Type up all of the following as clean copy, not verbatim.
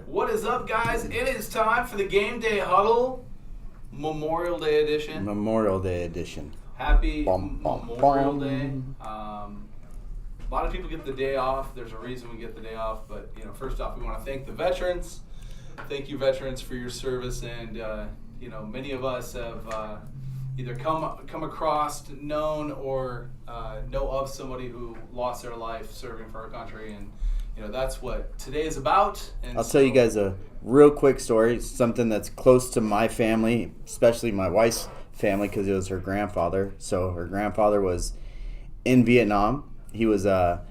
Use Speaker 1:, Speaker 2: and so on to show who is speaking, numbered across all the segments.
Speaker 1: What is up, guys? It is time for the GameDay Huddle Memorial Day edition. Happy Memorial Day. A lot of people get the day off. There's a reason we get the day off. But, first off, we want to thank the veterans. Thank you, veterans, for your service. And, many of us have either come across, known, or know of somebody who lost their life serving for our country. And, that's what today is about. And
Speaker 2: I'll tell you guys a real quick story, something that's close to my family, especially my wife's family, because it was her grandfather. So her grandfather was in Vietnam. He was a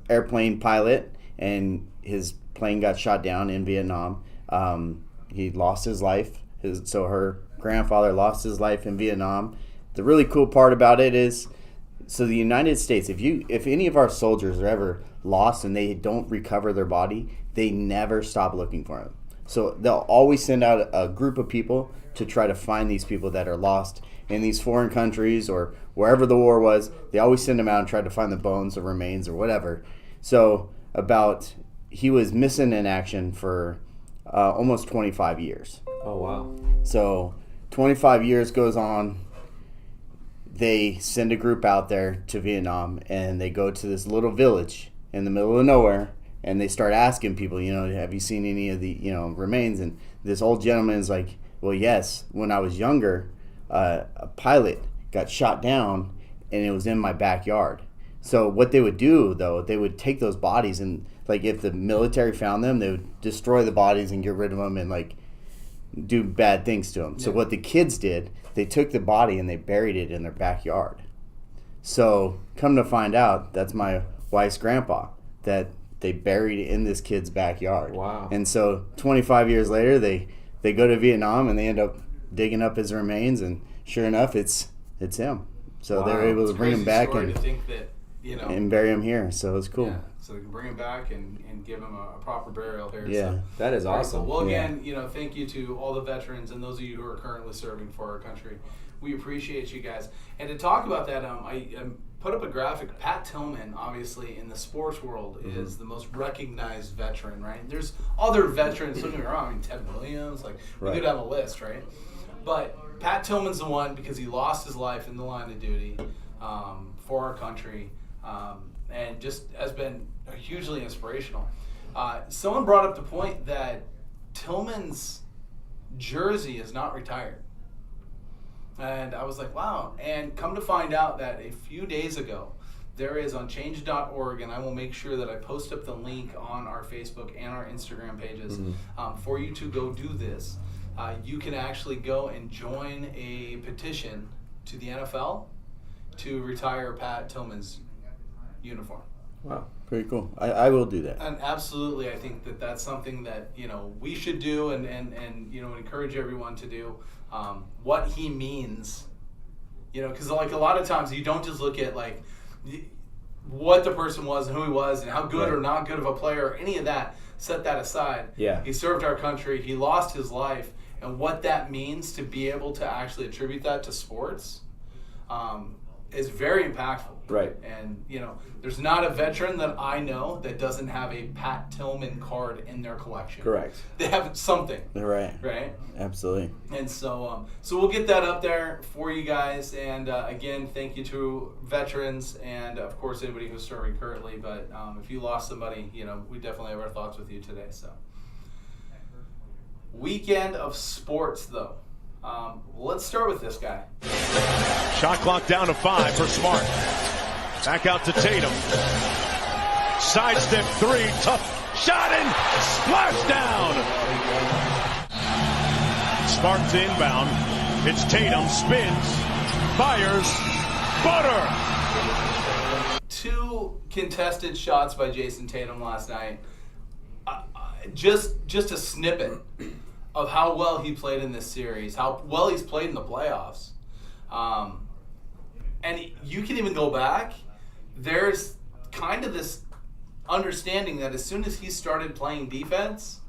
Speaker 2: airplane pilot, and his plane got shot down in Vietnam. He lost his life. So her grandfather lost his life in Vietnam. The really cool part about it is, so the United States, if any of our soldiers are ever lost and they don't recover their body, they never stop looking for them. So they'll always send out a group of people to try to find these people that are lost in these foreign countries or wherever the war was. They always send them out and try to find the bones or remains or whatever. So he was missing in action for almost 25 years.
Speaker 3: Oh, wow.
Speaker 2: So 25 years goes on. They send a group out there to Vietnam, and they go to this little village in the middle of nowhere, and they start asking people, have you seen any of the, remains? And this old gentleman is like, well, yes. When I was younger, a pilot got shot down, and it was in my backyard. So what they would do, though, they would take those bodies, and like if the military found them, they would destroy the bodies and get rid of them and like do bad things to them. So what the kids did, they took the body and they buried it in their backyard. So come to find out, that's my wife's grandpa that they buried in this kid's backyard.
Speaker 3: Wow.
Speaker 2: And so 25 years later, they go to Vietnam and they end up digging up his remains, and sure enough, it's him. So they're able to bring him back and bury him here. So it's cool.
Speaker 1: Yeah. So they can bring him back and give him a proper burial here.
Speaker 2: Yeah,
Speaker 1: so,
Speaker 3: that is awesome.
Speaker 1: Well, again, thank you to all the veterans and those of you who are currently serving for our country. We appreciate you guys. And to talk about that, I put up a graphic. Pat Tillman, obviously, in the sports world, is the most recognized veteran, right? There's other veterans, don't get me wrong, Ted Williams, we could have a list, right? But Pat Tillman's the one because he lost his life in the line of duty for our country, and just has been hugely inspirational. Someone brought up the point that Tillman's jersey is not retired. And I was like, wow. And come to find out that a few days ago, there is on change.org, and I will make sure that I post up the link on our Facebook and our Instagram pages for you to go do this. You can actually go and join a petition to the NFL to retire Pat Tillman's uniform.
Speaker 2: Wow, pretty cool. I will do that.
Speaker 1: And absolutely, I think that that's something that we should do and encourage everyone to do. What he means, because a lot of times you don't just look at what the person was and who he was and how good or not good of a player or any of that. Set that aside.
Speaker 3: Yeah.
Speaker 1: He served our country. He lost his life, and what that means to be able to actually attribute that to sports is very impactful.
Speaker 3: Right.
Speaker 1: And, there's not a veteran that I know that doesn't have a Pat Tillman card in their collection.
Speaker 3: Correct.
Speaker 1: They have something.
Speaker 2: Right.
Speaker 1: Right?
Speaker 2: Absolutely.
Speaker 1: And so we'll get that up there for you guys. And, again, thank you to veterans and, of course, anybody who's serving currently. But if you lost somebody, we definitely have our thoughts with you today. So, weekend of sports, though. Let's start with this guy.
Speaker 4: Shot clock down to 5 for Smart. Back out to Tatum. Sidestep 3, tough shot and splash down. Smart's inbound. It's Tatum, spins, fires, butter.
Speaker 1: 2 contested shots by Jason Tatum last night. Just a snippet of how well he played in this series, how well he's played in the playoffs. And you can even go back. There's kind of this understanding that as soon as he started playing defense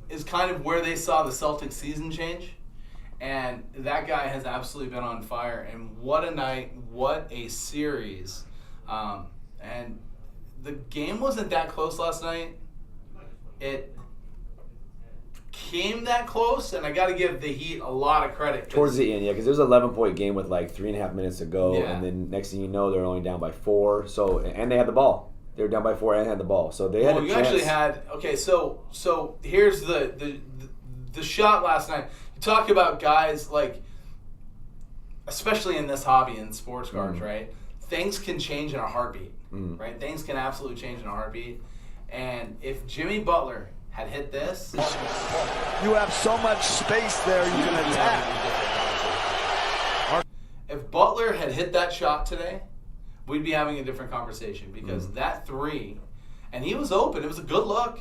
Speaker 1: is kind of where they saw the Celtics season change. And that guy has absolutely been on fire. And what a night, what a series. And the game wasn't that close last night. It came that close, and I got to give the Heat a lot of credit.
Speaker 3: Towards the end, because there's an 11-point game with 3.5 minutes to go, and then next thing you know, they're only down by 4. So, and they had the ball. They were down by 4 and had the ball. So they had a chance.
Speaker 1: Actually had So here's the shot last night. You talk about guys especially in this hobby in sports cards, right? Things can change in a heartbeat, right? Things can absolutely change in a heartbeat. And if Jimmy Butler had hit this,
Speaker 5: you have so much space there you can attack.
Speaker 1: If Butler had hit that shot today, we'd be having a different conversation because that 3, and he was open. It was a good look,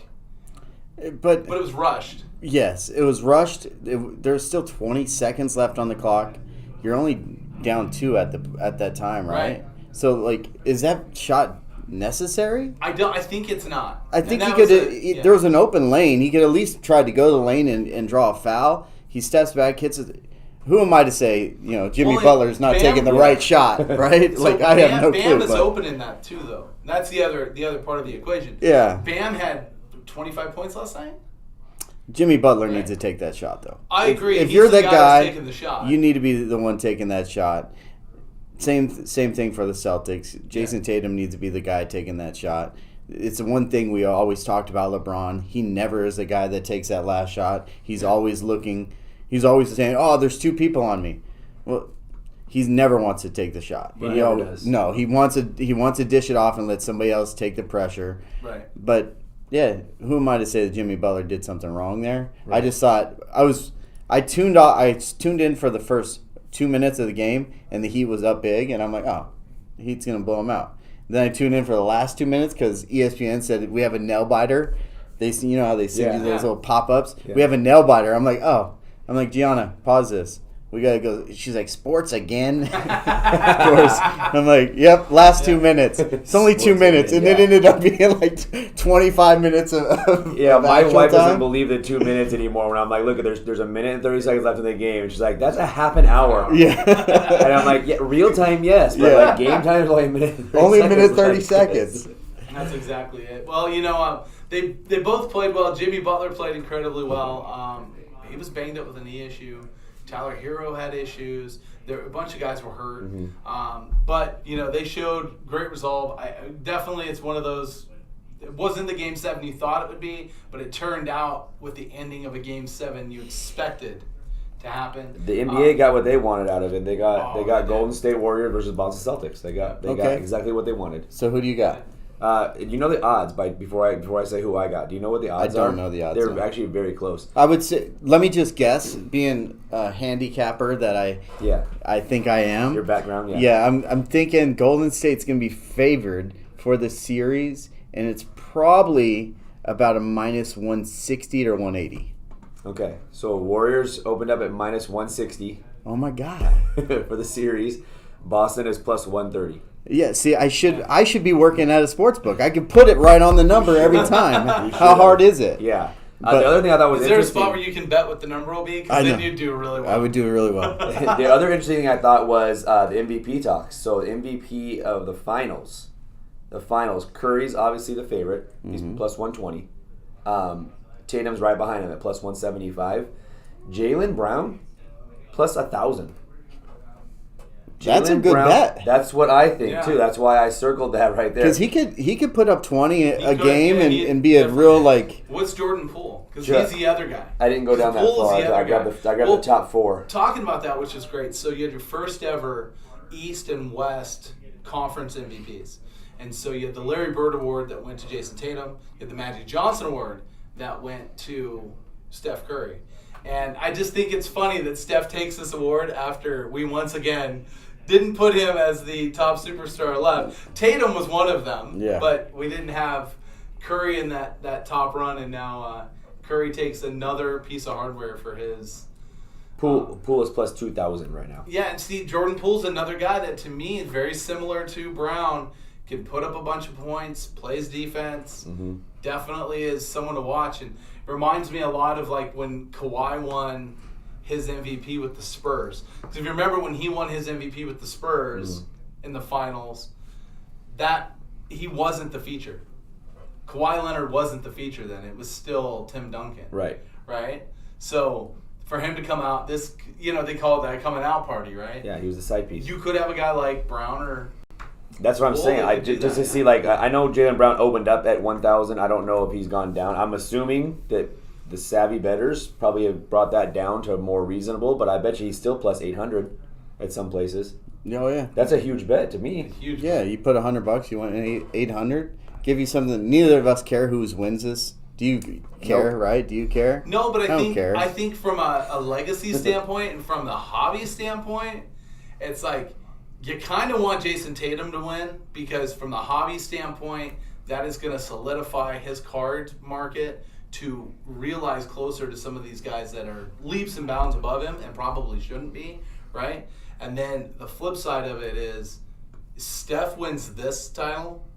Speaker 1: but it was rushed.
Speaker 2: Yes, it was rushed. There's still 20 seconds left on the clock. You're only down 2 at that time, right? So is that shot necessary?
Speaker 1: I think it's not.
Speaker 2: I think he could. There was an open lane. He could at least try to go to the lane and draw a foul. He steps back, hits it. Who am I to say? Jimmy Butler's not taking the right shot, right?
Speaker 1: So
Speaker 2: I have no clue.
Speaker 1: Bam is open in that too, though. That's the other part of the equation.
Speaker 2: Yeah.
Speaker 1: Bam had 25 points last night.
Speaker 2: Jimmy Butler needs to take that shot, though.
Speaker 1: I agree.
Speaker 2: If you're that guy,
Speaker 1: taking the shot,
Speaker 2: you need to be the one taking that shot. Same thing for the Celtics. Jason Tatum needs to be the guy taking that shot. It's the one thing we always talked about LeBron. He never is the guy that takes that last shot. He's always looking. He's always saying, "Oh, there's 2 people on me." Well, he never wants to take the shot.
Speaker 3: He never does.
Speaker 2: No, he wants to dish it off and let somebody else take the pressure.
Speaker 1: Right.
Speaker 2: But yeah, who am I to say that Jimmy Butler did something wrong there?
Speaker 3: Right.
Speaker 2: I just thought I tuned in for the first 2 minutes of the game, and the Heat was up big, and I'm like, oh, the Heat's gonna blow them out. Then I tuned in for the last 2 minutes because ESPN said we have a nail biter. You know how they send you those little pop-ups? Yeah. We have a nail biter. I'm like, Gianna, pause this. We got to go. She's like, sports again? Of course. I'm like, yep, last 2 minutes. It's only 2 minutes. And it ended up being like 25 minutes of
Speaker 3: my wife
Speaker 2: time.
Speaker 3: Doesn't believe the 2 minutes anymore when I'm like, look, there's a minute and 30 seconds left in the game. And she's like, that's a half an hour.
Speaker 2: Yeah.
Speaker 3: And I'm like, yeah, real time, yes. But like game time is only a minute 30
Speaker 2: only
Speaker 3: seconds.
Speaker 2: A minute 30 seconds.
Speaker 1: That's exactly it. Well, they both played well. Jimmy Butler played incredibly well. He was banged up with a knee issue. Tyler Hero had issues. A bunch of guys were hurt. Mm-hmm. But, they showed great resolve. Definitely it's one of those, it wasn't the Game 7 you thought it would be, but it turned out with the ending of a Game 7 you expected to happen.
Speaker 3: The NBA got what they wanted out of it. They got Golden State Warriors versus Boston Celtics. They got exactly what they wanted.
Speaker 2: So who do you got?
Speaker 3: You know the odds before I say who I got. Do you know what the odds are?
Speaker 2: I don't know the odds.
Speaker 3: They're actually very close.
Speaker 2: I would say, let me just guess, being a handicapper that I think I am.
Speaker 3: Your background, yeah.
Speaker 2: Yeah, I'm thinking Golden State's going to be favored for the series, and it's probably about a minus 160 or 180.
Speaker 3: Okay, so Warriors opened up at minus 160.
Speaker 2: Oh my God.
Speaker 3: For the series. Boston is plus 130.
Speaker 2: Yeah, see, I should be working at a sports book. I could put it right on the number every time. How hard is it?
Speaker 3: Yeah. The other thing I thought was
Speaker 1: interesting.
Speaker 3: Is
Speaker 1: there a spot where you can bet what the number will be? Because then you'd do really well.
Speaker 2: I would do really well.
Speaker 3: The other interesting thing I thought was the MVP talks. So the MVP of the finals. Curry's obviously the favorite. He's plus 120. Tatum's right behind him at plus 175. Jaylen Brown, plus 1,000.
Speaker 2: That's a good bet.
Speaker 3: That's what I think too. That's why I circled that right there.
Speaker 2: Because he could put up 20 a game and be a real like.
Speaker 1: What's Jordan Poole? Because he's the other guy.
Speaker 3: I didn't go down that far. I grabbed the top four.
Speaker 1: Talking about that, which is great. So you had your first ever East and West Conference MVPs, and so you had the Larry Bird Award that went to Jason Tatum. You had the Magic Johnson Award that went to Steph Curry. And I just think it's funny that Steph takes this award after we once again didn't put him as the top superstar left. Tatum was one of them, but we didn't have Curry in that top run, and now Curry takes another piece of hardware for his.
Speaker 3: Poole is plus 2,000 right now.
Speaker 1: Yeah, and see, Jordan Poole's another guy that to me is very similar to Brown. Can put up a bunch of points, plays defense. Definitely is someone to watch, and reminds me a lot of like when Kawhi won his MVP with the Spurs. Because if you remember when he won his MVP with the Spurs in the finals, that he wasn't the feature. Kawhi Leonard wasn't the feature then. It was still Tim Duncan.
Speaker 3: Right.
Speaker 1: So for him to come out, they call it that coming out party, right?
Speaker 3: Yeah, he was a side piece.
Speaker 1: You could have a guy like Brown or.
Speaker 3: That's what I'm saying. Just to see, I know Jaylen Brown opened up at 1,000. I don't know if he's gone down. I'm assuming that the savvy bettors probably have brought that down to more reasonable, but I bet you he's still plus 800 at some places.
Speaker 2: Oh, yeah.
Speaker 3: That's a huge bet to me.
Speaker 1: Huge.
Speaker 2: Yeah, you put $100, you want 800. Give you something. Neither of us care who wins this. Do you care, right? Do you care?
Speaker 1: No, but I think from a legacy standpoint and from the hobby standpoint, it's like you kind of want Jason Tatum to win because from the hobby standpoint, that is going to solidify his card market to realize closer to some of these guys that are leaps and bounds above him and probably shouldn't be, right? And then the flip side of it is Steph wins this title,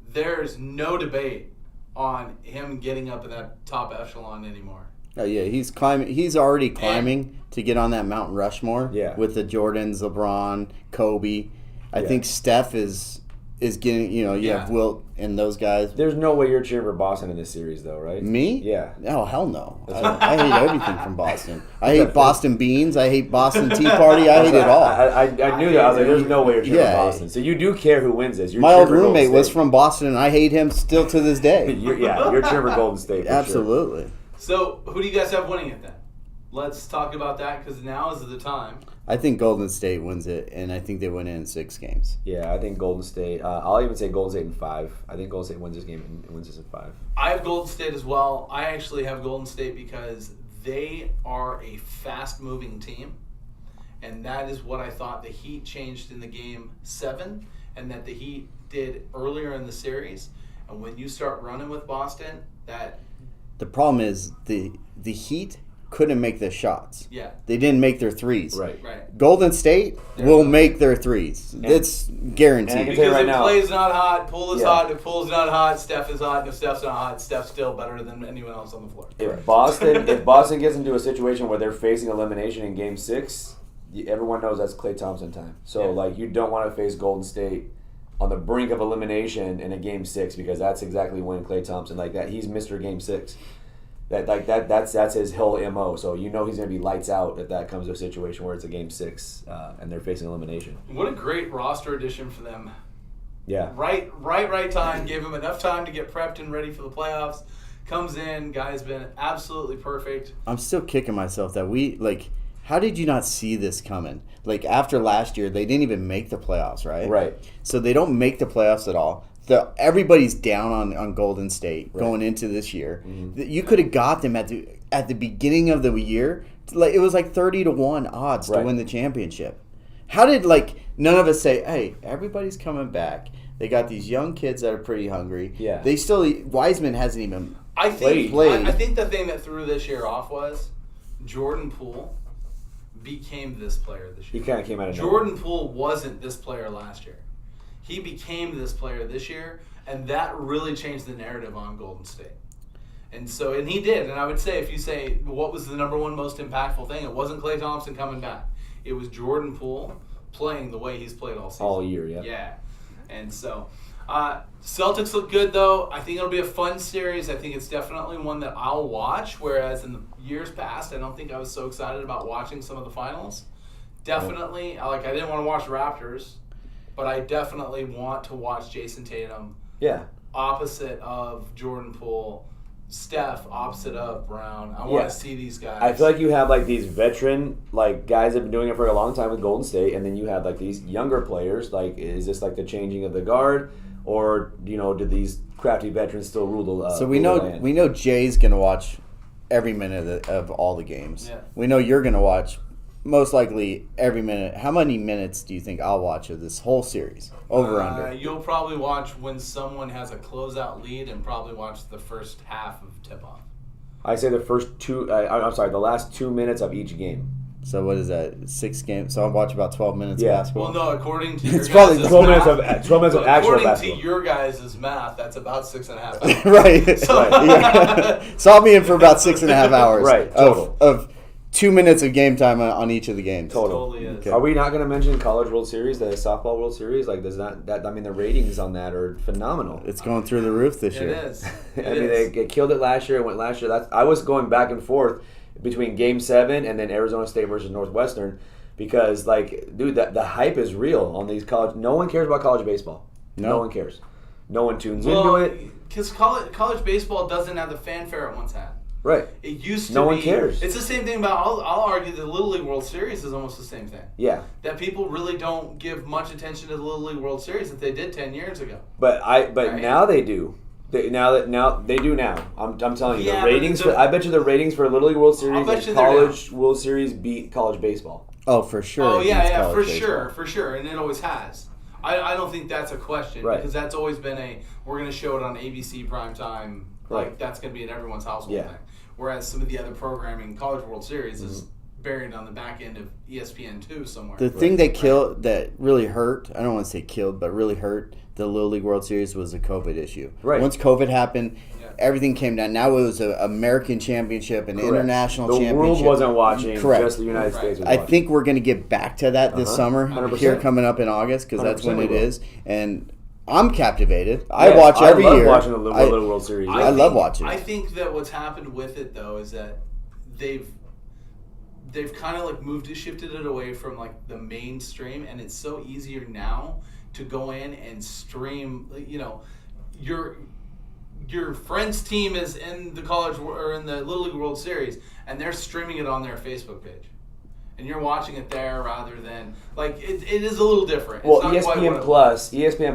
Speaker 1: there's no debate on him getting up in that top echelon anymore.
Speaker 2: Oh yeah, he's climbing. He's already climbing to get on that Mount Rushmore.
Speaker 3: Yeah.
Speaker 2: With the Jordans, LeBron, Kobe. I think Steph is getting. You have Wilt and those guys.
Speaker 3: There's no way you're cheering for Boston in this series, though, right?
Speaker 2: Me?
Speaker 3: Yeah.
Speaker 2: Oh hell no! I hate everything from Boston. I hate Boston beans. I hate Boston Tea Party. I hate it all.
Speaker 3: I knew that. I was like, there's no way you're cheering for Boston. So you do care who wins this.
Speaker 2: My old roommate was from Boston, and I hate him still to this day.
Speaker 3: You're cheering for Golden State. For
Speaker 2: Absolutely.
Speaker 3: Sure.
Speaker 1: So, who do you guys have winning it then? Let's talk about that because now is the time.
Speaker 2: I think Golden State wins it, and I think they win it in 6 games.
Speaker 3: Yeah, I think Golden State. I'll even say Golden State in 5. I think Golden State wins this game and wins this in 5.
Speaker 1: I have Golden State as well. I actually have Golden State because they are a fast-moving team, and that is what I thought the Heat changed in the Game 7, and that the Heat did earlier in the series. And when you start running with Boston, that...
Speaker 2: The problem is the Heat couldn't make their shots.
Speaker 1: Yeah.
Speaker 2: They didn't make their threes.
Speaker 3: Right.
Speaker 2: Golden State will make their threes. It's guaranteed.
Speaker 1: Because
Speaker 3: right
Speaker 1: if
Speaker 3: now,
Speaker 1: Clay's not hot, Poole is hot. If Poole's not hot, Steph is hot. And if Steph's not hot, Steph's still better than anyone else on the floor.
Speaker 3: If Boston gets into a situation where they're facing elimination in Game 6, everyone knows that's Klay Thompson time. So you don't want to face Golden State on the brink of elimination in a Game 6 because that's exactly when Klay Thompson he's Mr. Game 6. That's his whole MO. So he's going to be lights out if that comes to a situation where it's a Game 6 and they're facing elimination.
Speaker 1: What a great roster addition for them.
Speaker 3: Yeah.
Speaker 1: Right time. Gave him enough time to get prepped and ready for the playoffs. Comes in, guy's been absolutely perfect.
Speaker 2: I'm still kicking myself that how did you not see this coming? After last year, they didn't even make the playoffs, right?
Speaker 3: Right.
Speaker 2: So they don't make the playoffs at all. Everybody's down on Golden State going into this year. Mm-hmm. You could have got them at the beginning of the year. It was 30-1 odds to win the championship. How did none of us say, "Hey, everybody's coming back"? They got these young kids that are pretty hungry.
Speaker 3: Yeah.
Speaker 2: They still Wiseman hasn't even played.
Speaker 1: I think the thing that threw this year off was Jordan Poole became this player this year.
Speaker 3: He kind of came out of
Speaker 1: Jordan Poole wasn't this player last year. He became this player this year, and that really changed the narrative on Golden State. And he did. And I would say, if you say, what was the number one most impactful thing, it wasn't Klay Thompson coming back. It was Jordan Poole playing the way he's played all season.
Speaker 3: All year, yeah.
Speaker 1: Yeah. And so, Celtics look good, though. I think it'll be a fun series. I think it's definitely one that I'll watch, whereas in the years past, I don't think I was so excited about watching some of the finals. Definitely, I didn't want to watch the Raptors. But I definitely want to watch Jason Tatum opposite of Jordan Poole, Steph opposite of Brown. I want to see these guys.
Speaker 3: I feel like you have these veteran guys that have been doing it for a long time with Golden State, and then you have these younger players. Is this the changing of the guard, or do these crafty veterans still rule the?
Speaker 2: So we know Jay's gonna watch every minute of all the games.
Speaker 1: Yeah.
Speaker 2: We know you're gonna watch. Most likely every minute. How many minutes do you think I'll watch of this whole series? Over under.
Speaker 1: You'll probably watch when someone has a closeout lead and probably watch the first half of tip-off.
Speaker 3: I say the last 2 minutes of each game.
Speaker 2: So what is that? 6 games? So I'll watch about 12 minutes of basketball?
Speaker 1: Well, no, according to your
Speaker 2: it's probably
Speaker 3: 12 minutes of actual basketball.
Speaker 1: According to your guys' math, that's about 6.5 hours.
Speaker 2: Right. So I'll be in for about 6.5 hours.
Speaker 3: Right. Total.
Speaker 2: Of 2 minutes of game time on each of the games.
Speaker 1: Totally is.
Speaker 2: Okay.
Speaker 3: Are we not going to mention College World Series, the softball World Series? Does that the ratings on that are phenomenal.
Speaker 2: It's going through the roof this year.
Speaker 1: It is.
Speaker 3: They killed it last year. It went last year. I was going back and forth between Game 7 and then Arizona State versus Northwestern because, dude, the hype is real on these college. No one cares about college baseball. No one cares. No one tunes into it.
Speaker 1: Because college baseball doesn't have the fanfare it once had.
Speaker 3: Right.
Speaker 1: It used to
Speaker 3: No
Speaker 1: be.
Speaker 3: one cares.
Speaker 1: It's the same thing about. I'll argue the Little League World Series is almost the same thing.
Speaker 3: Yeah.
Speaker 1: That people really don't give much attention to the Little League World Series that they did 10 years ago.
Speaker 3: But now they do. They do now. I'm telling you, the ratings. I bet you the ratings for Little League World Series and College World Series beat college baseball.
Speaker 2: Oh, for sure.
Speaker 1: Oh yeah, for sure, and it always has. I don't think that's a question because that's always been we're going to show it on ABC primetime. That's going to be in everyone's household thing. Whereas some of the other programming, College World Series, is buried on the back end of ESPN2 somewhere.
Speaker 2: The thing that really hurt, I don't want to say killed, but really hurt the Little League World Series was the COVID issue. Right. Once COVID happened, everything came down. Now it was an American championship, an international championship.
Speaker 3: The world wasn't watching.
Speaker 2: Correct.
Speaker 3: Just the United States was watching.
Speaker 2: I think we're going to get back to that this summer
Speaker 3: 100%.
Speaker 2: Here coming up in August because that's when it is. And I'm captivated. I watch every year.
Speaker 3: I love watching the Little World Series.
Speaker 2: I love watching it.
Speaker 1: I think that what's happened with it, though, is that they've kind of shifted it away from the mainstream, and it's so easier now to go in and stream. Your friend's team is in the college or in the Little League World Series, and they're streaming it on their Facebook page. and you're watching it there rather than it is a little different.
Speaker 3: Well, ESPN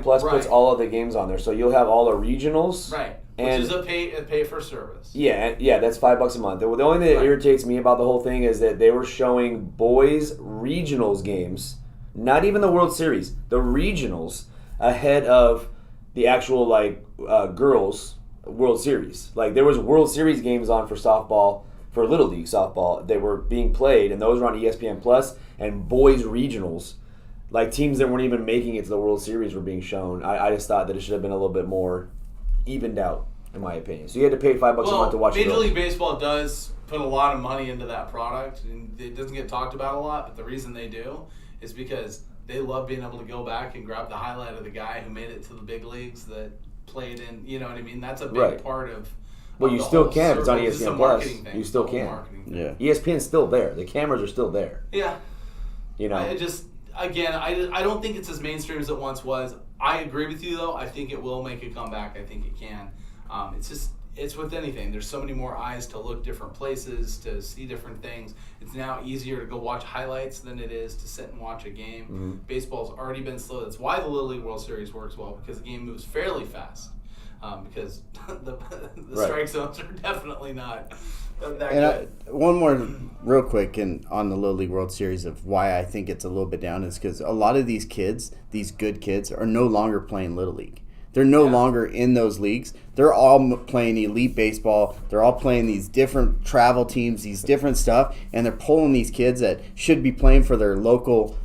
Speaker 3: Plus
Speaker 1: right.
Speaker 3: puts all of the games on there, so you'll have all the regionals.
Speaker 1: Right. Which is a pay for service.
Speaker 3: Yeah, that's $5 a month. The only thing that irritates me about the whole thing is that they were showing boys regionals games, not even the World Series, the regionals ahead of the actual girls World Series. Like there was World Series games on for softball, for Little League softball. They were being played, and those were on ESPN Plus. And boys regionals, like teams that weren't even making it to the World Series, were being shown. I just thought that it should have been a little bit more evened out, in my opinion. So you had to pay $5 a month to watch it.
Speaker 1: Major League Baseball does put a lot of money into that product, and it doesn't get talked about a lot, but the reason they do is because they love being able to go back and grab the highlight of the guy who made it to the big leagues that played in, you know what I mean? That's a big part of
Speaker 3: Well, you still can if it's on
Speaker 1: It's
Speaker 3: ESPN
Speaker 1: a
Speaker 3: Plus.
Speaker 1: marketing thing.
Speaker 3: You still
Speaker 1: It's a
Speaker 3: can.
Speaker 1: marketing thing.
Speaker 2: Yeah.
Speaker 3: ESPN's still there. The cameras are still there.
Speaker 1: Yeah.
Speaker 3: You know.
Speaker 1: I don't think it's as mainstream as it once was. I agree with you, though. I think it will make a comeback. I think it can. It's with anything. There's so many more eyes to look different places, to see different things. It's now easier to go watch highlights than it is to sit and watch a game.
Speaker 3: Mm-hmm.
Speaker 1: Baseball's already been slow. That's why the Little League World Series works well, because the game moves fairly fast. Because the strike zones are definitely not that good.
Speaker 2: One more real quick on the Little League World Series of why I think it's a little bit down is because a lot of these kids, these good kids, are no longer playing Little League. They're no longer in those leagues. They're all playing elite baseball. They're all playing these different travel teams, these different stuff, and they're pulling these kids that should be playing for their local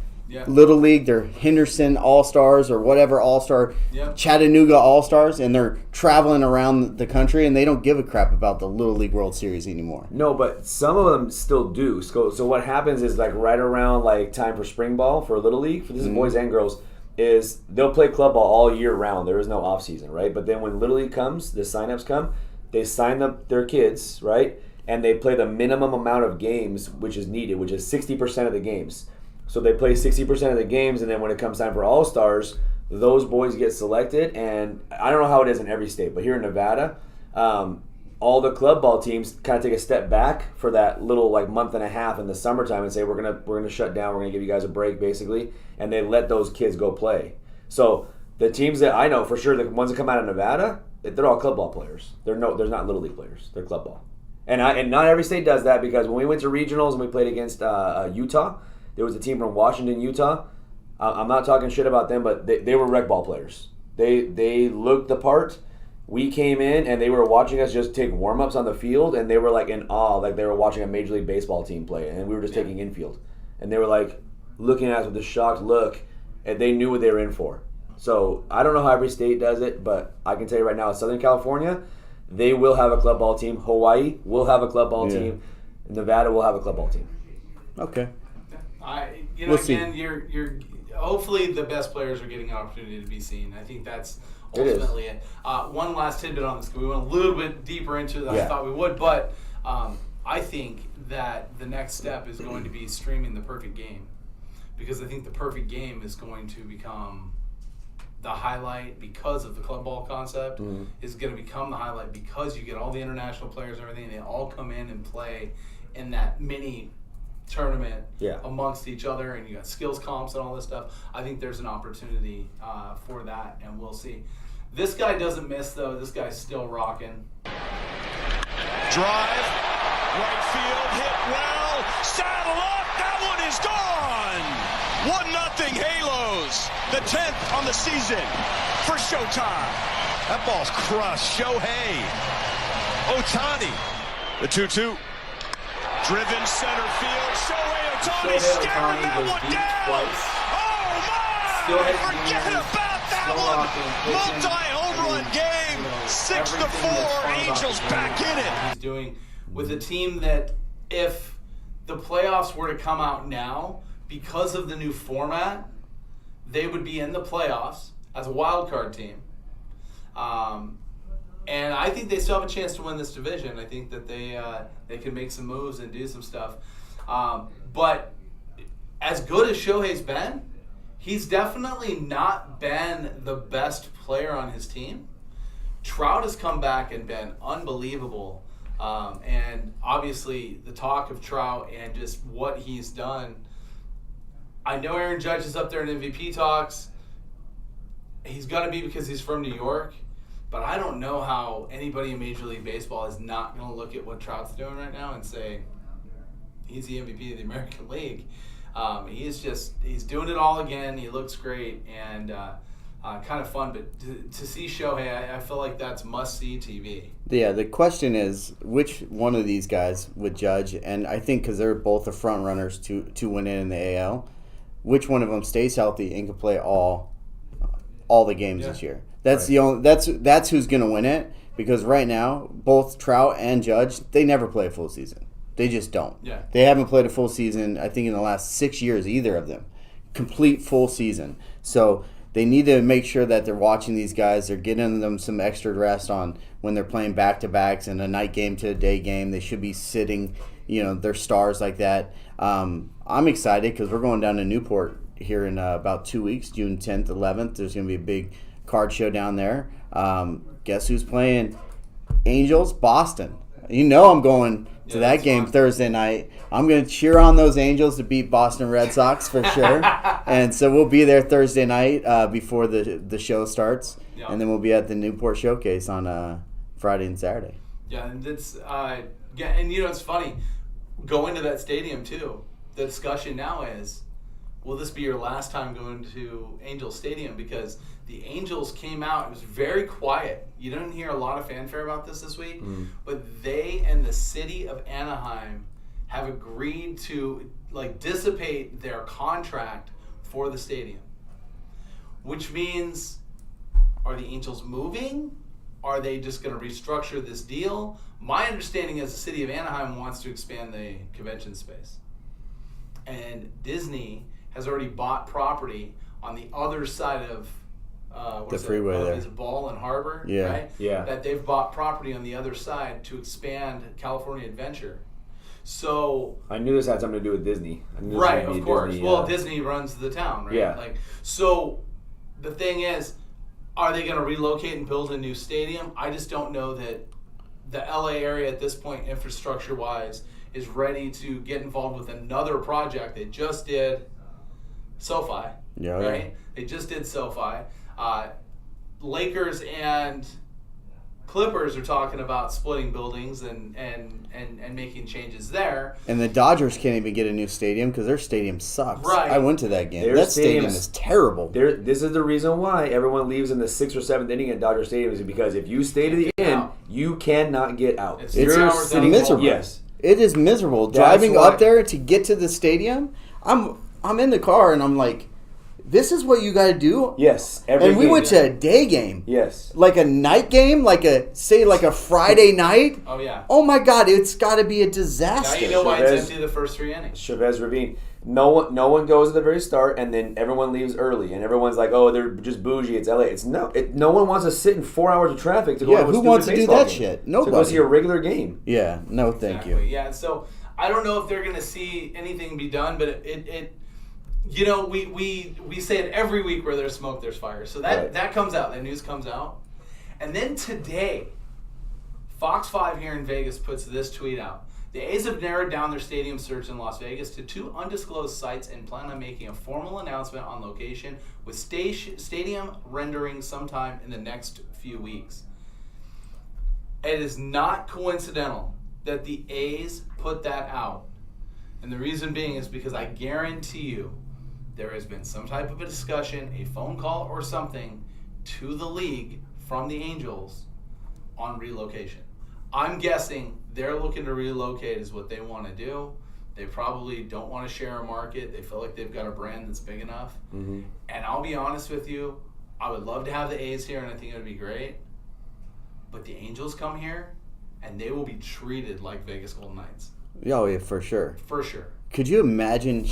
Speaker 2: Little League, their Henderson All-Stars or whatever All-Star, Chattanooga All-Stars, and they're traveling around the country, and they don't give a crap about the Little League World Series anymore.
Speaker 3: No, but some of them still do. So what happens is right around time for spring ball for Little League, for this is boys and girls, is they'll play club ball all year round. There is no off season, right? But then when Little League comes, the sign-ups come, they sign up their kids, right? And they play the minimum amount of games which is needed, which is 60% of the games. So they play 60% of the games, and then when it comes time for All-Stars, those boys get selected. And I don't know how it is in every state, but here in Nevada, all the club ball teams kind of take a step back for that little month and a half in the summertime and say we're gonna shut down. We're gonna give you guys a break, basically, and they let those kids go play. So the teams that I know for sure, the ones that come out of Nevada, they're all club ball players. There's not Little League players. They're club ball, and not every state does that, because when we went to regionals and we played against Utah, there was a team from Washington, Utah. I'm not talking shit about them, but they were rec ball players. They looked the part. We came in and they were watching us just take warm-ups on the field, and they were in awe, like they were watching a Major League Baseball team play, and we were just taking infield. And they were looking at us with a shocked look, and they knew what they were in for. So I don't know how every state does it, but I can tell you right now, in Southern California, they will have a club ball team. Hawaii will have a club ball team. Nevada will have a club ball team.
Speaker 2: Okay.
Speaker 1: We'll again, you're hopefully the best players are getting an opportunity to be seen. I think that's ultimately it. One last tidbit on this, because we went a little bit deeper into it than I thought we would, but I think that the next step is going to be streaming the perfect game, because I think the perfect game is going to become the highlight because of the club ball concept. Is going to become the highlight because you get all the international players and everything, and they all come in and play in that mini tournament amongst each other, and you got skills comps and all this stuff. I think there's an opportunity for that, and we'll see. This guy doesn't miss, though. This guy's still rocking.
Speaker 4: Drive, right field, hit well, saddle up, that one is gone! 1-0 Halos, the 10th on the season for Showtime. That ball's crushed. Shohei, Ohtani, the 2-2. Driven center field. Shohei Ohtani staring that one down. Oh my! Forget about that one. Multi-home run game. 6-4. Angels back in it.
Speaker 1: He's doing with a team that, if the playoffs were to come out now, because of the new format, they would be in the playoffs as a wild card team. And I think they still have a chance to win this division. I think that they can make some moves and do some stuff. But as good as Shohei's been, he's definitely not been the best player on his team. Trout has come back and been unbelievable. And obviously the talk of Trout and just what he's done. I know Aaron Judge is up there in MVP talks. He's going to be because he's from New York. But I don't know how anybody in Major League Baseball is not going to look at what Trout's doing right now and say he's the MVP of the American League. He's doing it all again. He looks great and kind of fun. But to see Shohei, I feel like that's must-see TV.
Speaker 2: Yeah, the question is which one of these guys would Judge, and I think because they're both the front runners to win it in the AL, which one of them stays healthy and can play all the games this year. That's the only. That's who's going to win it, because right now both Trout and Judge, they never play a full season. They just don't.
Speaker 1: Yeah.
Speaker 2: They haven't played a full season, I think, in the last 6 years, either of them. Complete full season. So they need to make sure that they're watching these guys. They're getting them some extra rest on when they're playing back-to-backs and a night game to a day game. They should be sitting, their stars like that. I'm excited because we're going down to Newport here in about 2 weeks, June 10th, 11th. There's going to be a big card show down there. Guess who's playing? Angels, Boston. I'm going to that game fun. Thursday night. I'm going to cheer on those Angels to beat Boston Red Sox for sure. And so we'll be there Thursday night before the show starts. Yeah. And then we'll be at the Newport Showcase on Friday and Saturday.
Speaker 1: Yeah, and it's it's funny. Going to that stadium too. The discussion now is, will this be your last time going to Angels Stadium? Because the Angels came out, it was very quiet. You didn't hear a lot of fanfare about this week, but they and the city of Anaheim have agreed to dissipate their contract for the stadium. Which means, are the Angels moving? Are they just going to restructure this deal? My understanding is the city of Anaheim wants to expand the convention space. And Disney has already bought property on the other side of
Speaker 2: the freeway there.
Speaker 1: Is it Ball and Harbor?
Speaker 2: Yeah.
Speaker 1: Right?
Speaker 3: Yeah.
Speaker 1: That they've bought property on the other side to expand California Adventure. So
Speaker 3: I knew this had something to do with Disney.
Speaker 1: Right, of course. Disney runs the town, right?
Speaker 3: Yeah.
Speaker 1: So the thing is, are they going to relocate and build a new stadium? I just don't know that the LA area at this point, infrastructure-wise, is ready to get involved with another project. They just did SoFi, right? They just did SoFi. Lakers and Clippers are talking about splitting buildings and making changes there.
Speaker 2: And the Dodgers can't even get a new stadium because their stadium sucks.
Speaker 1: Right.
Speaker 2: I went to that game. That stadium is terrible.
Speaker 3: This is the reason why everyone leaves in the 6th or 7th inning at Dodger Stadium, is because if you stay to the end, you cannot get out.
Speaker 1: It's
Speaker 2: miserable.
Speaker 3: Yes.
Speaker 2: It is miserable. Driving up there to get to the stadium, I'm in the car and I'm like, this is what you got to do?
Speaker 3: Yes.
Speaker 2: And we went to a day game.
Speaker 3: Yes.
Speaker 2: Like a night game, like a Friday night.
Speaker 1: Oh, yeah.
Speaker 2: Oh, my God. It's got to be a disaster.
Speaker 1: Now you know why it's empty the first 3 innings.
Speaker 3: Chavez Ravine. No one goes at the very start, and then everyone leaves early, and everyone's like, "Oh, they're just bougie. It's LA." No one wants to sit in 4 hours of traffic to go to a stupid
Speaker 2: who wants to do that
Speaker 3: game.
Speaker 2: shit? Nobody.
Speaker 3: To go see a regular game.
Speaker 2: Yeah, no, thank you.
Speaker 1: Yeah, so I don't know if they're going to see anything be done, but we say it every week, where there's smoke, there's fire. So that comes out, that news comes out, and then today, Fox 5 here in Vegas puts this tweet out. The A's have narrowed down their stadium search in Las Vegas to 2 undisclosed sites and plan on making a formal announcement on location, with stadium rendering sometime in the next few weeks. It is not coincidental that the A's put that out. And the reason being is because I guarantee you there has been some type of a discussion, a phone call or something to the league from the Angels on relocation. I'm guessing they're looking to relocate is what they want to do. They probably don't want to share a market. They feel like they've got a brand that's big enough. Mm-hmm. And I'll be honest with you, I would love to have the A's here, and I think it would be great. But the Angels come here, and they will be treated like Vegas Golden Knights.
Speaker 2: Oh, yeah, for sure.
Speaker 1: For sure.
Speaker 2: Could you imagine,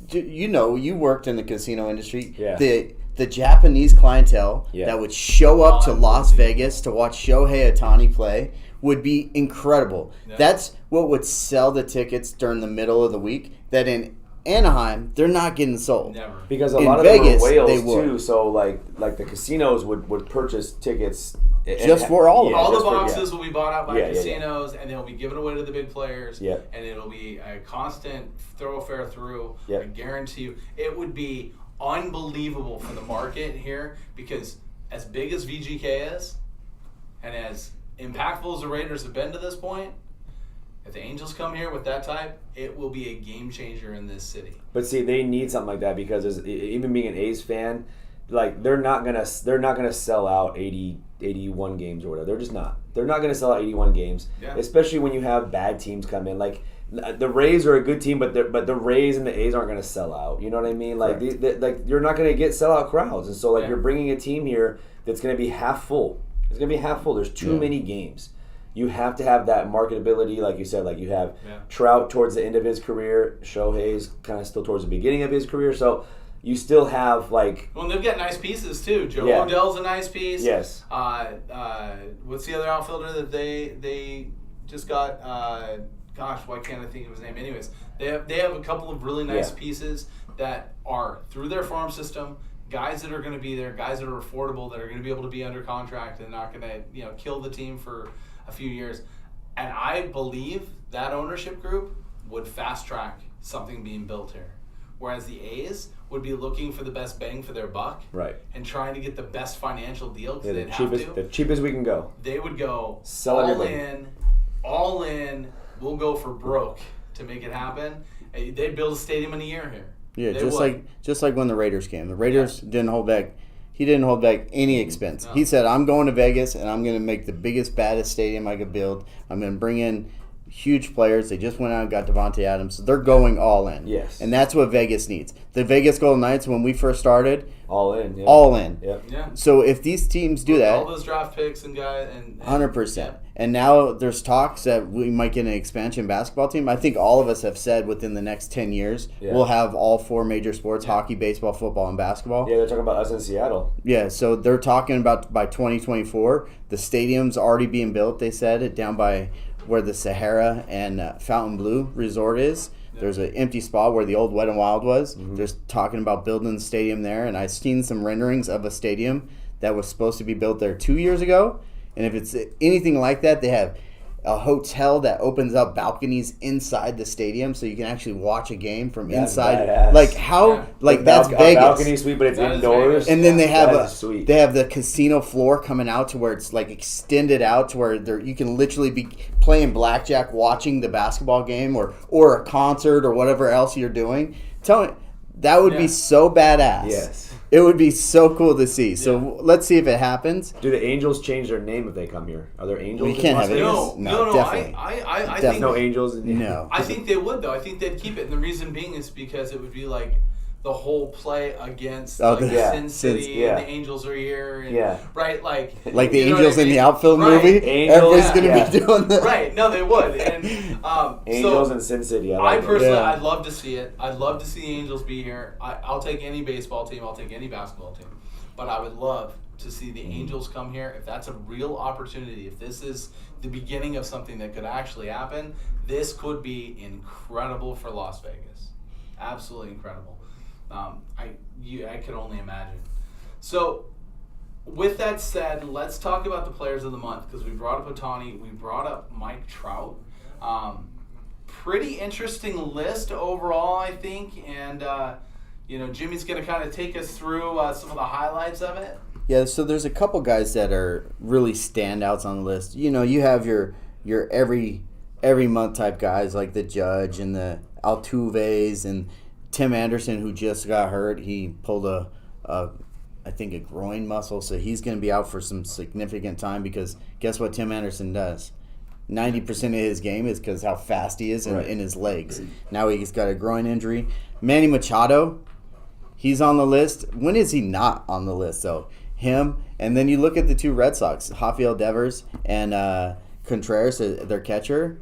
Speaker 2: you worked in the casino industry,
Speaker 3: yeah.
Speaker 2: the Japanese clientele that would show up to Las Vegas to watch Shohei Ohtani play would be incredible. Yeah. That's what would sell the tickets during the middle of the week, that in Anaheim, they're not getting sold.
Speaker 1: Never.
Speaker 3: Because a
Speaker 2: In
Speaker 3: lot of
Speaker 2: Vegas,
Speaker 3: them were
Speaker 2: they
Speaker 3: whales
Speaker 2: would.
Speaker 3: too. So like the casinos would purchase tickets
Speaker 2: Just for all of them.
Speaker 1: All the
Speaker 3: just for-
Speaker 1: boxes will be bought out by
Speaker 3: Yeah, yeah, yeah.
Speaker 1: casinos, and they'll be given away to the big players.
Speaker 3: Yeah.
Speaker 1: And it'll be a constant thoroughfare through.
Speaker 3: Yeah.
Speaker 1: I guarantee you, it would be unbelievable for the market here, because as big as VGK is, and as impactful as the Raiders have been to this point, if the Angels come here with that type, it will be a game changer in this city.
Speaker 3: But see, they need something like that because even being an A's fan, like they're not gonna sell out 81 games or whatever. They're just not. They're not gonna sell out 81 games,
Speaker 1: Yeah.
Speaker 3: especially when you have bad teams come in. Like the Rays are a good team, but the Rays and the A's aren't gonna sell out. You know what I mean? Like like you're not gonna get sellout crowds, and so like you're bringing a team here that's gonna be half full. It's gonna be half full. There's too many games. You have to have that marketability, like you said. Like you have Trout towards the end of his career, Shohei's kind of still towards the beginning of his career. So you still have like.
Speaker 1: Well, they've got nice pieces too. Joe
Speaker 3: Yeah.
Speaker 1: Odell's a nice piece.
Speaker 3: Yes.
Speaker 1: What's the other outfielder that they just got? Gosh, why can't I think of his name? Anyways, they have a couple of really nice pieces that are through their farm system. Guys that are going to be there, guys that are affordable, that are going to be able to be under contract and not going to kill the team for a few years. And I believe that ownership group would fast track something being built here. Whereas the A's would be looking for the best bang for their buck,
Speaker 3: Right.
Speaker 1: and trying to get the best financial deal because
Speaker 3: Yeah,
Speaker 1: they'd have to.
Speaker 3: the cheapest we can go.
Speaker 1: They would go
Speaker 3: Sell
Speaker 1: all
Speaker 3: everything.
Speaker 1: all in. We'll go for broke to make it happen. They'd build a stadium in a year here.
Speaker 2: Yeah,
Speaker 1: They
Speaker 2: just like when the Raiders came. The Raiders didn't hold back. He didn't hold back any expense.
Speaker 1: No.
Speaker 2: He said, "I'm going to Vegas and I'm going to make the biggest, baddest stadium I could build. I'm going to bring in huge players." They just went out and got Devontae Adams. So they're going all in.
Speaker 3: Yes.
Speaker 2: And that's what Vegas needs. The Vegas Golden Knights, when we first started,
Speaker 3: All in. Yeah.
Speaker 2: all in.
Speaker 3: Yep.
Speaker 1: Yeah.
Speaker 2: So if these teams do that,
Speaker 1: all those draft picks and guys and
Speaker 2: 100%. And now there's talks that we might get an expansion basketball team. I think all of us have said within the next 10 years, we'll have all four major sports, hockey, baseball, football, and basketball.
Speaker 3: Yeah, they're talking about us in Seattle.
Speaker 2: Yeah, so they're talking about by 2024, the stadium's already being built, they said, down by where the Sahara and Fountain Blue Resort is. There's an empty spot where the old Wet n Wild was. They're talking about building the stadium there, and I've seen some renderings of a stadium that was supposed to be built there 2 years ago. And if it's anything like that, they have a hotel that opens up balconies inside the stadium, so you can actually watch a game from
Speaker 3: That's
Speaker 2: inside.
Speaker 3: badass.
Speaker 2: Like how?
Speaker 1: Yeah.
Speaker 2: Like that's
Speaker 3: A
Speaker 2: Vegas.
Speaker 3: balcony suite, but it's
Speaker 1: That is
Speaker 3: indoors.
Speaker 1: Vegas.
Speaker 2: And then they have
Speaker 3: That is sweet.
Speaker 2: they have the casino floor coming out to where it's like extended out to where you can literally be playing blackjack, watching the basketball game or a concert or whatever else you're doing. Tell me, that would be so badass.
Speaker 3: Yes.
Speaker 2: It would be so cool to see. So let's see if it happens.
Speaker 3: Do the Angels change their name if they come here? Are there Angels?
Speaker 2: We
Speaker 3: in
Speaker 2: can't
Speaker 3: Las
Speaker 2: have
Speaker 3: Vegas?
Speaker 1: no,
Speaker 2: definitely.
Speaker 1: I
Speaker 2: Definitely.
Speaker 1: think
Speaker 3: No Angels.
Speaker 2: No.
Speaker 1: I think they would, though. I think they'd keep it. And the reason being is because it would be like the whole play against
Speaker 2: Oh,
Speaker 1: like
Speaker 3: yeah.
Speaker 1: Sin City
Speaker 3: Yeah.
Speaker 1: and the Angels are here. And,
Speaker 3: Yeah.
Speaker 1: Right? Like
Speaker 2: Like the
Speaker 1: you know
Speaker 2: Angels
Speaker 1: what I
Speaker 2: in the
Speaker 1: mean?
Speaker 2: outfield
Speaker 1: Right.
Speaker 2: movie.
Speaker 3: Angels,
Speaker 2: Everybody's going to
Speaker 3: yeah.
Speaker 2: be doing that.
Speaker 1: Right. No, they would. And
Speaker 3: Angels
Speaker 1: so
Speaker 3: in Sin City.
Speaker 1: I
Speaker 3: like it.
Speaker 1: personally,
Speaker 2: Yeah.
Speaker 1: I'd love to see it. I'd love to see the Angels be here. I'll take any baseball team. I'll take any basketball team. But I would love to see the Angels come here. If that's a real opportunity, if this is the beginning of something that could actually happen, this could be incredible for Las Vegas. Absolutely incredible. I could only imagine. So, with that said, let's talk about the players of the month, because we brought up Ohtani, we brought up Mike Trout. Pretty interesting list overall, I think, and Jimmy's going to kind of take us through some of the highlights of it.
Speaker 2: Yeah, so there's a couple guys that are really standouts on the list. You know, you have your every month type guys like the Judge and the Altuves and Tim Anderson, who just got hurt. He pulled I think a groin muscle, so he's going to be out for some significant time, because guess what Tim Anderson does? 90% of his game is because how fast he is in his legs. Now he's got a groin injury. Manny Machado, he's on the list. When is he not on the list, though? Him, and then you look at the two Red Sox, Rafael Devers and Contreras, their catcher,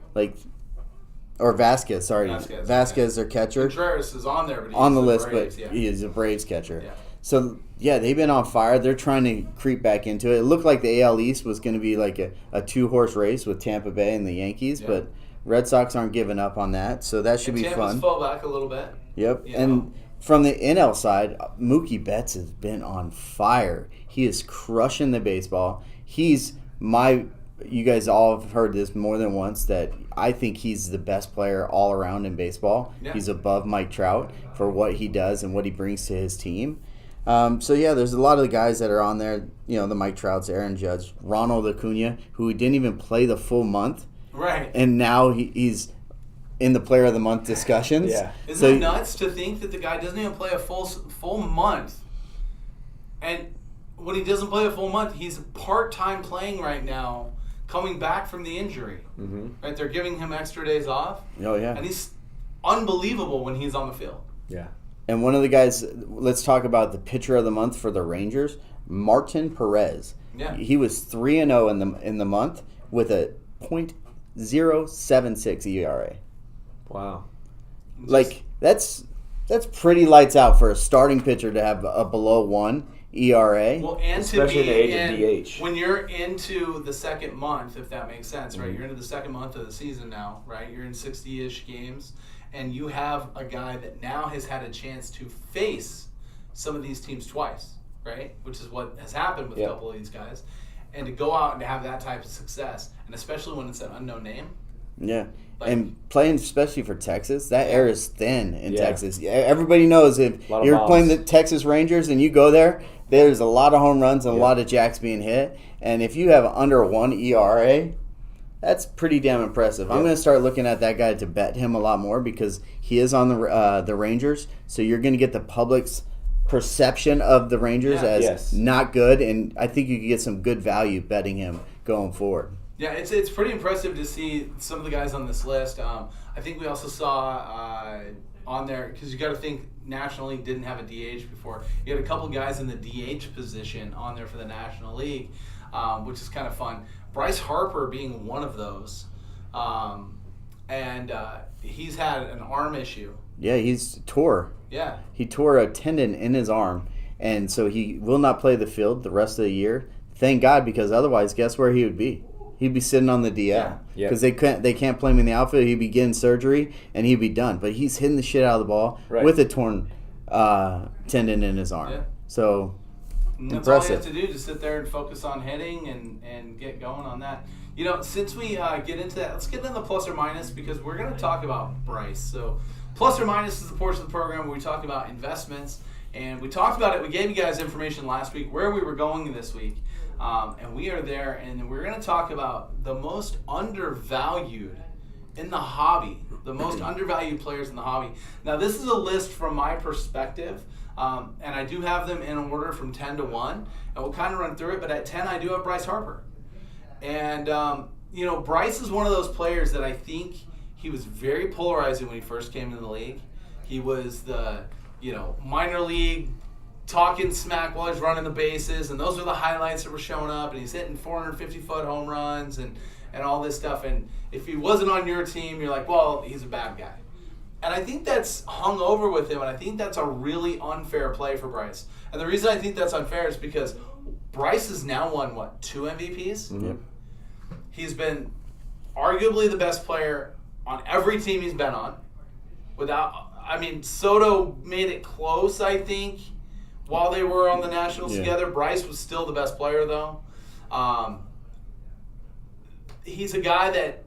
Speaker 2: or Vasquez, sorry. Vasquez, their catcher.
Speaker 1: Contreras is on there, but he's
Speaker 2: On the
Speaker 1: a
Speaker 2: list,
Speaker 1: Braves,
Speaker 2: but he is a Braves catcher.
Speaker 1: Yeah.
Speaker 2: So they've been on fire. They're trying to creep back into it. It looked like the AL East was going to be like a two-horse race with Tampa Bay and the Yankees, but Red Sox aren't giving up on that, so that should be
Speaker 1: Tampa's
Speaker 2: fun.
Speaker 1: Fell back a little bit.
Speaker 2: Yep, and from the NL side, Mookie Betts has been on fire. He is crushing the baseball. He's you guys all have heard this more than once, that I think he's the best player all around in baseball. Yeah. He's above Mike Trout for what he does and what he brings to his team. There's a lot of the guys that are on there, the Mike Trouts, Aaron Judge, Ronald Acuna, who didn't even play the full month.
Speaker 1: Right.
Speaker 2: And now he's in the Player of the Month discussions.
Speaker 3: Yeah.
Speaker 1: Isn't it nuts to think that the guy doesn't even play a full month? And when he doesn't play a full month, he's part-time playing right now, coming back from the injury. Mm-hmm. Right? They're giving him extra days off.
Speaker 2: Oh, yeah.
Speaker 1: And he's unbelievable when he's on the field.
Speaker 3: Yeah.
Speaker 2: And one of the guys, let's talk about the pitcher of the month for the Rangers, Martin Perez. Yeah. He was 3-0 in the month with a .076 ERA.
Speaker 3: Wow.
Speaker 2: Like, that's pretty lights out for a starting pitcher to have a below 1 ERA.
Speaker 1: Well, and
Speaker 3: especially the age of DH.
Speaker 1: When you're into the second month, if that makes sense, right? You're into the second month of the season now, right? You're in 60-ish games, and you have a guy that now has had a chance to face some of these teams twice, right? Which is what has happened with a couple of these guys. And to go out and to have that type of success, and especially when it's an unknown name.
Speaker 2: Yeah. And playing especially for Texas, that air is thin in Texas. Everybody knows if you're playing the Texas Rangers and you go there, there's a lot of home runs and a lot of jacks being hit. And if you have under 1 ERA, that's pretty damn impressive. I'm going to start looking at that guy to bet him a lot more because he is on the Rangers. So you're going to get the public's perception of the Rangers as not good. And I think you can get some good value betting him going forward.
Speaker 1: Yeah, it's pretty impressive to see some of the guys on this list. I think we also saw on there, because you got to think National League didn't have a DH before. You had a couple guys in the DH position on there for the National League, which is kind of fun. Bryce Harper being one of those, and he's had an arm issue.
Speaker 2: Yeah, he's tore.
Speaker 1: Yeah.
Speaker 2: He tore a tendon in his arm, and so he will not play the field the rest of the year. Thank God, because otherwise, guess where he would be? He'd be sitting on the DL because they can't play him in the outfield. He'd be getting surgery and he'd be done. But he's hitting the shit out of the ball with a torn tendon in his arm. Yeah. So
Speaker 1: that's
Speaker 2: impressive.
Speaker 1: all you have to do, just sit there and focus on hitting and get going on that. Since we get into that, let's get into the plus or minus because we're going to talk about Bryce. So plus or minus is the portion of the program where we talk about investments. And we talked about it. We gave you guys information last week where we were going this week. And we are there, and we're going to talk about the most undervalued in the hobby, the most undervalued players in the hobby. Now, this is a list from my perspective, and I do have them in order from 10 to 1, and we'll kind of run through it. But at 10, I do have Bryce Harper. And, Bryce is one of those players that I think he was very polarizing when he first came into the league. He was the, minor league talking smack while he's running the bases, and those are the highlights that were showing up, and he's hitting 450-foot home runs and all this stuff. And if he wasn't on your team, you're like, well, he's a bad guy. And I think that's hung over with him, and I think that's a really unfair play for Bryce. And the reason I think that's unfair is because Bryce has now won, 2 MVPs?
Speaker 2: Mm-hmm.
Speaker 1: He's been arguably the best player on every team he's been on. Soto made it close, I think, while they were on the Nationals together. Bryce was still the best player, though. He's a guy that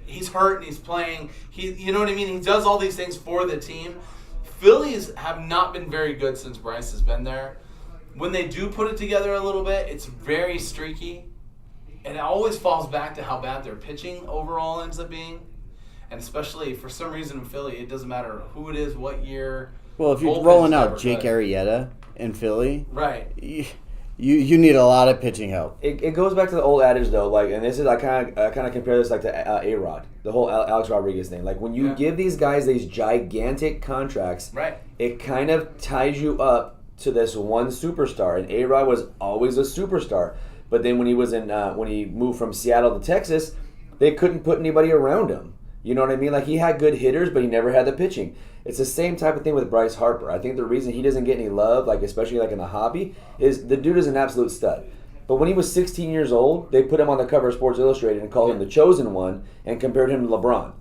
Speaker 1: he's hurt and he's playing. You know what I mean? He does all these things for the team. Phillies have not been very good since Bryce has been there. When they do put it together a little bit, it's very streaky. And it always falls back to how bad their pitching overall ends up being. And especially for some reason in Philly, it doesn't matter who it is, what year.
Speaker 2: Well, if you're rolling out Jake Arrieta in Philly,
Speaker 1: right,
Speaker 2: you need a lot of pitching help.
Speaker 3: It goes back to the old adage though, and this is I kind of compare this to A-Rod, the whole Alex Rodriguez thing. When you give these guys these gigantic contracts, it kind of ties you up to this one superstar. And A-Rod was always a superstar, but then when he was when he moved from Seattle to Texas, they couldn't put anybody around him. You know what I mean? Like, he had good hitters, but he never had the pitching. It's the same type of thing with Bryce Harper. I think the reason he doesn't get any love, like especially like in the hobby, is the dude is an absolute stud. But when he was 16 years old, they put him on the cover of Sports Illustrated and called him the chosen one and compared him to LeBron.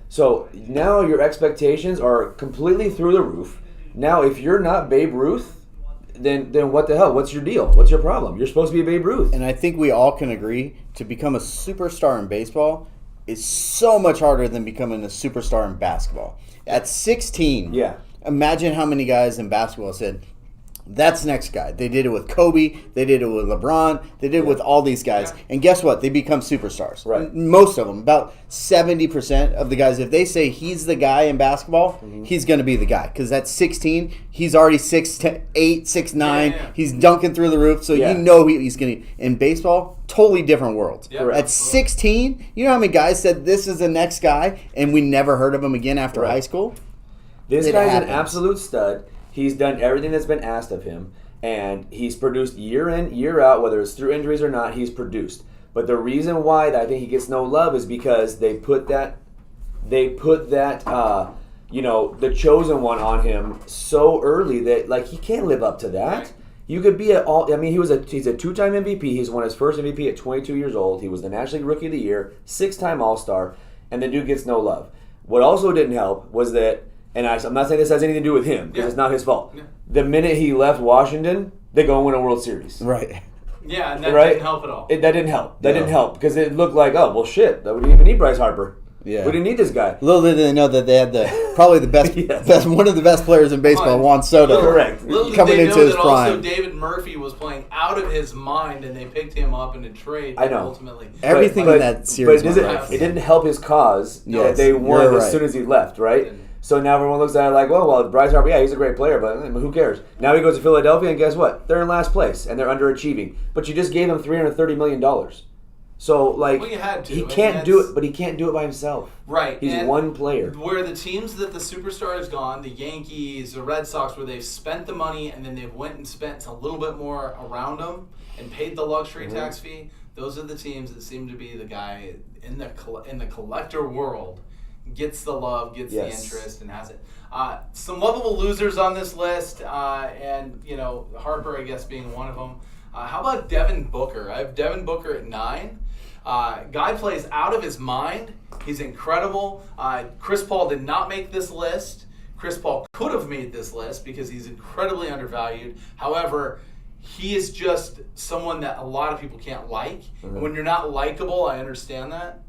Speaker 3: So now your expectations are completely through the roof. Now, if you're not Babe Ruth, then what the hell? What's your deal? What's your problem? You're supposed to be a Babe Ruth.
Speaker 2: And I think we all can agree to become a superstar in baseball is so much harder than becoming a superstar in basketball. At 16, imagine how many guys in basketball said, that's next guy. They did it with Kobe. They did it with LeBron. They did it with all these guys. Yeah. And guess what? They become superstars.
Speaker 3: Right. Most
Speaker 2: of them, about 70% of the guys, if they say he's the guy in basketball, he's going to be the guy. Because at 16, he's already 6'8", 6'9". Yeah. He's dunking through the roof. So you know he's going to. In baseball, totally different worlds. Yeah. At 16, you know how many guys said this is the next guy, and we never heard of him again after high school?
Speaker 3: This guy's an absolute stud. He's done everything that's been asked of him, and he's produced year in, year out, whether it's through injuries or not, he's produced. But the reason why I think he gets no love is because they put that the chosen one on him so early that, like, he can't live up to that. You could be he's a two-time MVP. He's won his first MVP at 22 years old. He was the National League Rookie of the Year, 6-time All-Star, and the dude gets no love. What also didn't help was that, and I'm not saying this has anything to do with him, because it's not his fault. Yeah. The minute he left Washington, they go and win a World Series.
Speaker 2: Right.
Speaker 1: Yeah, and that didn't help at all.
Speaker 3: That didn't help. That didn't help, because it looked like, oh, well, shit, we didn't even need Bryce Harper. Yeah. We didn't need this guy.
Speaker 2: Little did they know that they had probably the best, one of the best players in baseball, Juan Soto.
Speaker 3: Correct.
Speaker 1: Little did they know that also David Murphy was playing out of his mind, and they picked him up in a trade.
Speaker 3: I know.
Speaker 1: Ultimately,
Speaker 2: everything in that series.
Speaker 3: But it didn't help his cause that they won as soon as he left, right? So now everyone looks at it like, well, Bryce Harper, he's a great player, but who cares? Now he goes to Philadelphia, and guess what? They're in last place, and they're underachieving. But you just gave him $330 million. So, like,
Speaker 1: you had to.
Speaker 3: He can't do it, but he can't do it by himself.
Speaker 1: Right.
Speaker 3: He's one player.
Speaker 1: Where the teams that the superstar is gone, the Yankees, the Red Sox, where they've spent the money and then they've went and spent a little bit more around them and paid the luxury tax fee, those are the teams that seem to be the guy in the collector world gets the love, gets the interest, and has it. Some lovable losers on this list, and Harper, I guess, being one of them. How about Devin Booker? I have Devin Booker at 9. Guy plays out of his mind. He's incredible. Chris Paul did not make this list. Chris Paul could have made this list because he's incredibly undervalued. However, he is just someone that a lot of people can't like. And when you're not likable, I understand that.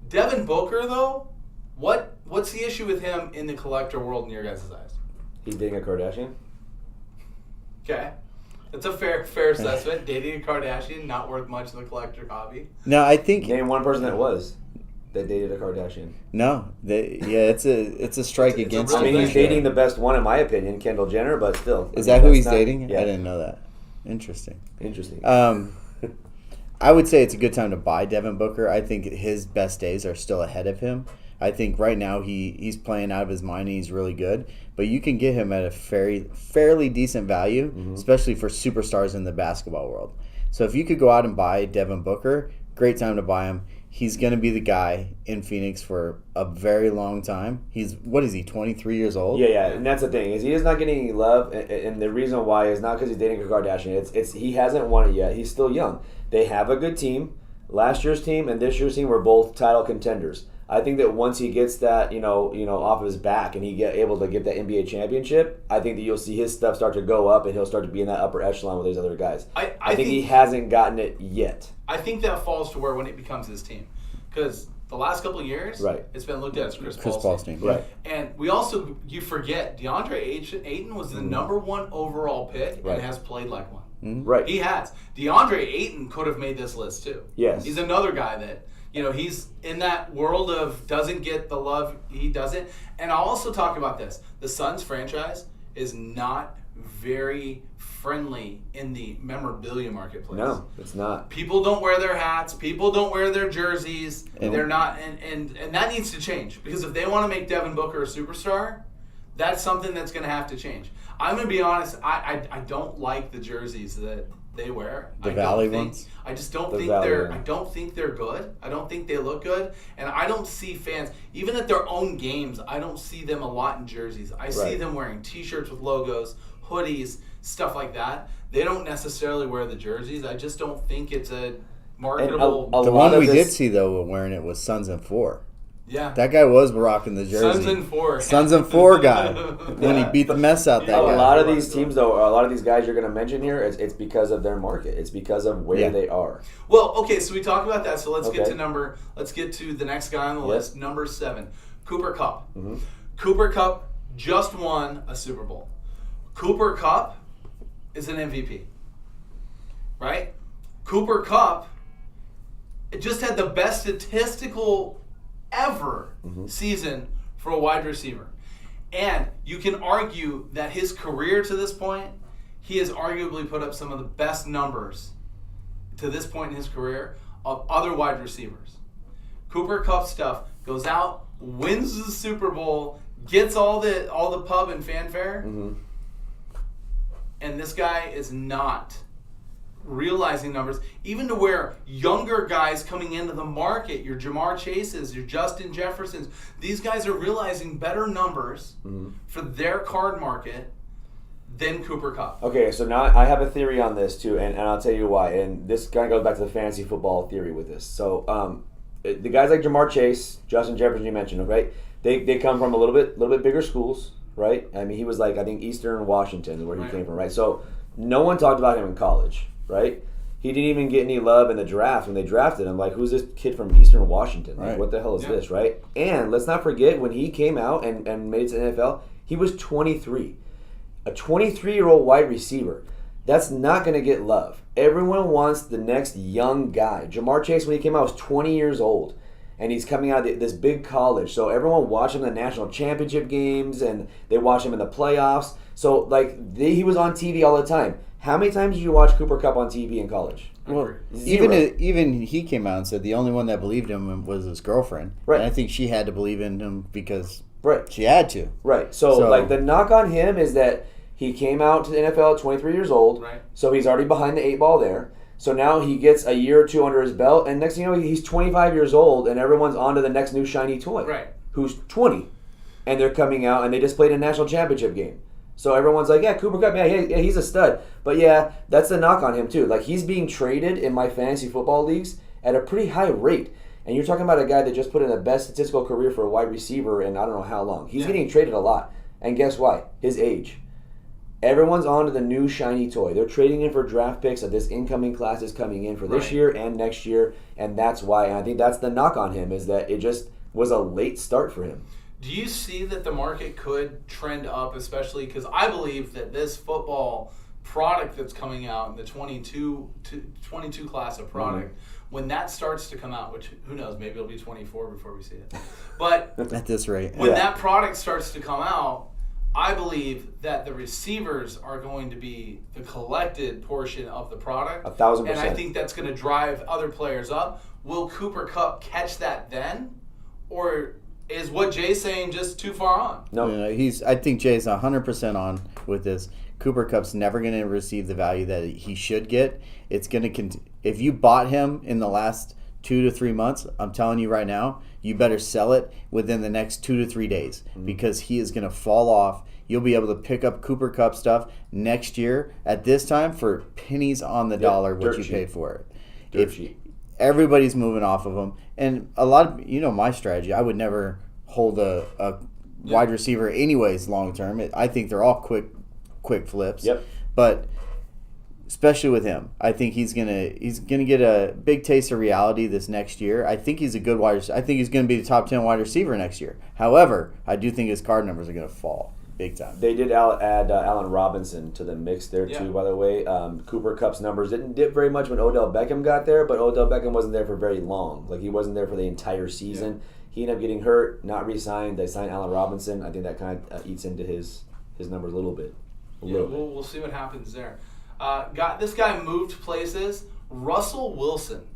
Speaker 1: Devin Booker, though, what's the issue with him in the collector world in your guys' eyes?
Speaker 3: He's dating a Kardashian.
Speaker 1: Okay. That's a fair assessment. Dating a Kardashian, not worth much in the collector hobby.
Speaker 2: No, I think...
Speaker 3: Name one person that dated a Kardashian.
Speaker 2: No. It's a strike against him.
Speaker 3: I mean, he's dating the best one, in my opinion, Kendall Jenner, but still.
Speaker 2: Is that who he's dating? Yeah. I didn't know that. Interesting. I would say it's a good time to buy Devin Booker. I think his best days are still ahead of him. I think right now he's playing out of his mind and he's really good. But you can get him at a fairly decent value, especially for superstars in the basketball world. So if you could go out and buy Devin Booker, great time to buy him. He's going to be the guy in Phoenix for a very long time. He's 23 years old?
Speaker 3: Yeah, and that's the thing, is he is not getting any love, and the reason why is not because he's dating a Kardashian. It's he hasn't won it yet. He's still young. They have a good team. Last year's team and this year's team were both title contenders. I think that once he gets that, off of his back and he able to get that NBA championship, I think that you'll see his stuff start to go up and he'll start to be in that upper echelon with these other guys. I think he hasn't gotten it yet.
Speaker 1: I think that falls to when it becomes his team. Because the last couple of years, it's been looked at as Chris Paul's team.
Speaker 3: Right.
Speaker 1: And you forget, DeAndre Ayton was the number 1 overall pick and has played like one.
Speaker 3: Right.
Speaker 1: He has. DeAndre Ayton could have made this list too.
Speaker 3: Yes.
Speaker 1: He's another guy that... he's in that world of doesn't get the love he doesn't. And I'll also talk about this. The Suns franchise is not very friendly in the memorabilia marketplace.
Speaker 3: No, it's not.
Speaker 1: People don't wear their hats. People don't wear their jerseys. They're not, and that needs to change. Because if they want to make Devin Booker a superstar, that's something that's going to have to change. I'm going to be honest, I don't like the jerseys that they wear.
Speaker 2: The Valley ones?
Speaker 1: I just don't
Speaker 3: The
Speaker 1: think
Speaker 3: Valley
Speaker 1: they're.
Speaker 3: one.
Speaker 1: I don't think they're good. I don't think they look good, and I don't see fans even at their own games. I don't see them a lot in jerseys. I see
Speaker 3: Right.
Speaker 1: them wearing T-shirts with logos, hoodies, stuff like that. They don't necessarily wear the jerseys. I just don't think it's a marketable.
Speaker 3: a
Speaker 2: The
Speaker 3: lot
Speaker 2: one
Speaker 3: of
Speaker 2: we
Speaker 3: this-
Speaker 2: did see, though, wearing it was Sons and Four.
Speaker 1: Yeah.
Speaker 2: That guy was rocking the jersey.
Speaker 1: Sons and Four.
Speaker 2: Sons and Four guy. When he beat the mess out that
Speaker 3: A
Speaker 2: guy.
Speaker 3: lot of these teams, though, a lot of these guys you're going to mention here, it's because of their market. It's because of where
Speaker 2: Yeah.
Speaker 3: they are.
Speaker 1: Well, okay, so we talked about that. So let's get
Speaker 3: Okay.
Speaker 1: to the next guy on the
Speaker 3: Yes.
Speaker 1: list, number 7, Cooper Kupp.
Speaker 3: Mm-hmm.
Speaker 1: Cooper Kupp just won a Super Bowl. Cooper Kupp is an MVP, right? Cooper Kupp just had the best statistical ever season for a wide receiver. And you can argue that his career to this point, he has arguably put up some of the best numbers to this point in his career of other wide receivers. Cooper Kupp stuff goes out, wins the Super Bowl, gets all the pub and fanfare, and this guy is not realizing numbers, even to where younger guys coming into the market, your Jamar Chases, your Justin Jeffersons, these guys are realizing better numbers for their card market than Cooper Kupp.
Speaker 3: Okay, so now I have a theory on this, too, and I'll tell you why. And this kind of goes back to the fantasy football theory with this. So the guys like Jamar Chase, Justin Jefferson you mentioned, right? They come from a little bit bigger schools, right? I mean, he was like, I think, Eastern Washington is where he came from, right? So no one talked about him in college. Right? He didn't even get any love in the draft when they drafted him. Like, who's this kid from Eastern Washington? Like, what the hell is this, right? And let's not forget, when he came out and made it to the NFL, he was 23. A 23-year-old wide receiver. That's not going to get love. Everyone wants the next young guy. Jamar Chase, when he came out, was 20 years old. And he's coming out of this big college. So everyone watched him in the national championship games, and they watched him in the playoffs. So, like, he was on TV all the time. How many times did you watch Cooper Kupp on TV in college?
Speaker 2: Well,
Speaker 3: Zero.
Speaker 2: even he came out and said the only one that believed him was his girlfriend.
Speaker 3: Right.
Speaker 2: And I think she had to believe in him because
Speaker 3: Right.
Speaker 2: she had to.
Speaker 3: Right. So, like, the knock on him is that he came out to the NFL at 23 years old.
Speaker 1: Right.
Speaker 3: So he's already behind the 8 ball there. So now he gets a year or two under his belt, and next thing you know, he's 25 years old, and everyone's on to the next new shiny toy.
Speaker 1: Right.
Speaker 3: Who's 20. And they're coming out, and they just played a national championship game. So everyone's like, yeah, Cooper Kupp, yeah, he's a stud. But yeah, that's the knock on him too. Like, he's being traded in my fantasy football leagues at a pretty high rate. And you're talking about a guy that just put in the best statistical career for a wide receiver in I don't know how long. He's getting traded a lot. And guess why? His age. Everyone's on to the new shiny toy. They're trading in for draft picks that this incoming class is coming in for this year and next year. And that's why. And I think that's the knock on him, is that it just was a late start for him.
Speaker 1: Do you see that the market could trend up, especially because I believe that this football product that's coming out in the 22 class of product, when that starts to come out, which who knows, maybe it'll be 24 before we see it. But
Speaker 2: At this rate.
Speaker 1: when that product starts to come out, I believe that the receivers are going to be the collected portion of the product.
Speaker 3: 1,000%.
Speaker 1: And I think that's going to drive other players up. Will Cooper Kupp catch that then? Or is what Jay's saying just too far on?
Speaker 3: No.
Speaker 2: I think Jay's 100% on with this. Cooper Kupp's never going to receive the value that he should get. It's going to if you bought him in the last 2 to 3 months, I'm telling you right now, you better sell it within the next 2 to 3 days because he is going to fall off. You'll be able to pick up Cooper Kupp stuff next year at this time for pennies on the dollar what you paid for it.
Speaker 3: Dirt cheap.
Speaker 2: Everybody's moving off of him, and a lot of my strategy. I would never hold a wide receiver anyways long term. I think they're all quick flips.
Speaker 3: Yep.
Speaker 2: But especially with him, I think he's gonna get a big taste of reality this next year. I think he's a good wide receiver. I think he's gonna be the top 10 wide receiver next year. However, I do think his card numbers are gonna fall big time.
Speaker 3: They did add Allen Robinson to the mix there too, by the way. Cooper Kupp's numbers didn't dip very much when Odell Beckham got there, but Odell Beckham wasn't there for very long. Like, he wasn't there for the entire season. He ended up getting hurt, not re-signed. They signed Allen Robinson. I think that kind of eats into his numbers a little bit.
Speaker 1: We'll see what happens there. This guy moved places. Russell Wilson.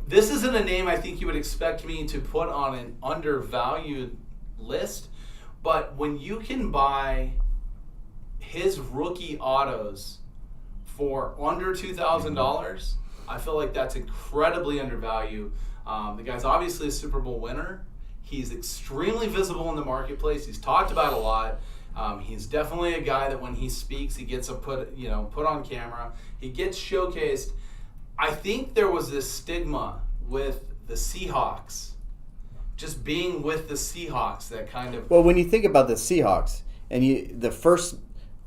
Speaker 1: This isn't a name I think you would expect me to put on an undervalued list, but when you can buy his rookie autos for under $2,000, I feel like that's incredibly undervalued. The guy's obviously a Super Bowl winner. He's extremely visible in the marketplace. He's talked about a lot. He's definitely a guy that when he speaks, he gets put on camera. He gets showcased. I think there was this stigma with the Seahawks, just being with the Seahawks, that kind of.
Speaker 2: Well, when you think about the Seahawks, and the first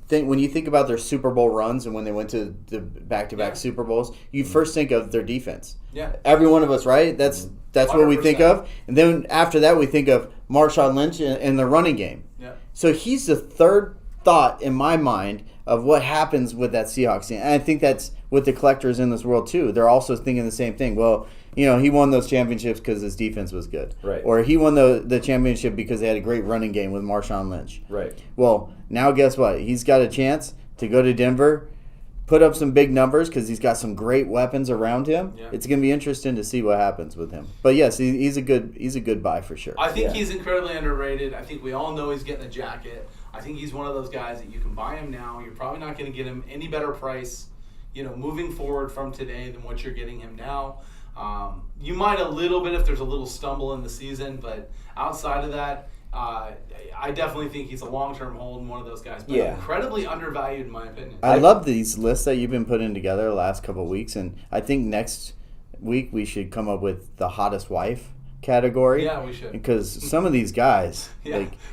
Speaker 2: thing when you think about their Super Bowl runs and when they went to the back-to-back Super Bowls, you first think of their defense.
Speaker 1: Yeah.
Speaker 2: Every one of us, right? That's 100%. What we think of, and then after that, we think of Marshawn Lynch and the running game.
Speaker 1: Yeah.
Speaker 2: So he's the third thought in my mind of what happens with that Seahawks team. And I think that's with the collectors in this world too. They're also thinking the same thing. Well, he won those championships because his defense was good.
Speaker 3: Right.
Speaker 2: Or he won the championship because they had a great running game with Marshawn Lynch.
Speaker 3: Right.
Speaker 2: Well, now guess what? He's got a chance to go to Denver, put up some big numbers because he's got some great weapons around him. Yeah. It's going to be interesting to see what happens with him. But yes, he's a good buy for sure.
Speaker 1: I think he's incredibly underrated. I think we all know he's getting a jacket. I think he's one of those guys that you can buy him now. You're probably not going to get him any better price, moving forward from today than what you're getting him now. You might a little bit if there's a little stumble in the season, but outside of that, I definitely think he's a long-term hold and one of those guys. But incredibly undervalued in my opinion.
Speaker 2: I love these lists that you've been putting together the last couple of weeks, and I think next week we should come up with the hottest wife category.
Speaker 1: Yeah, we should.
Speaker 2: Because some of these guys,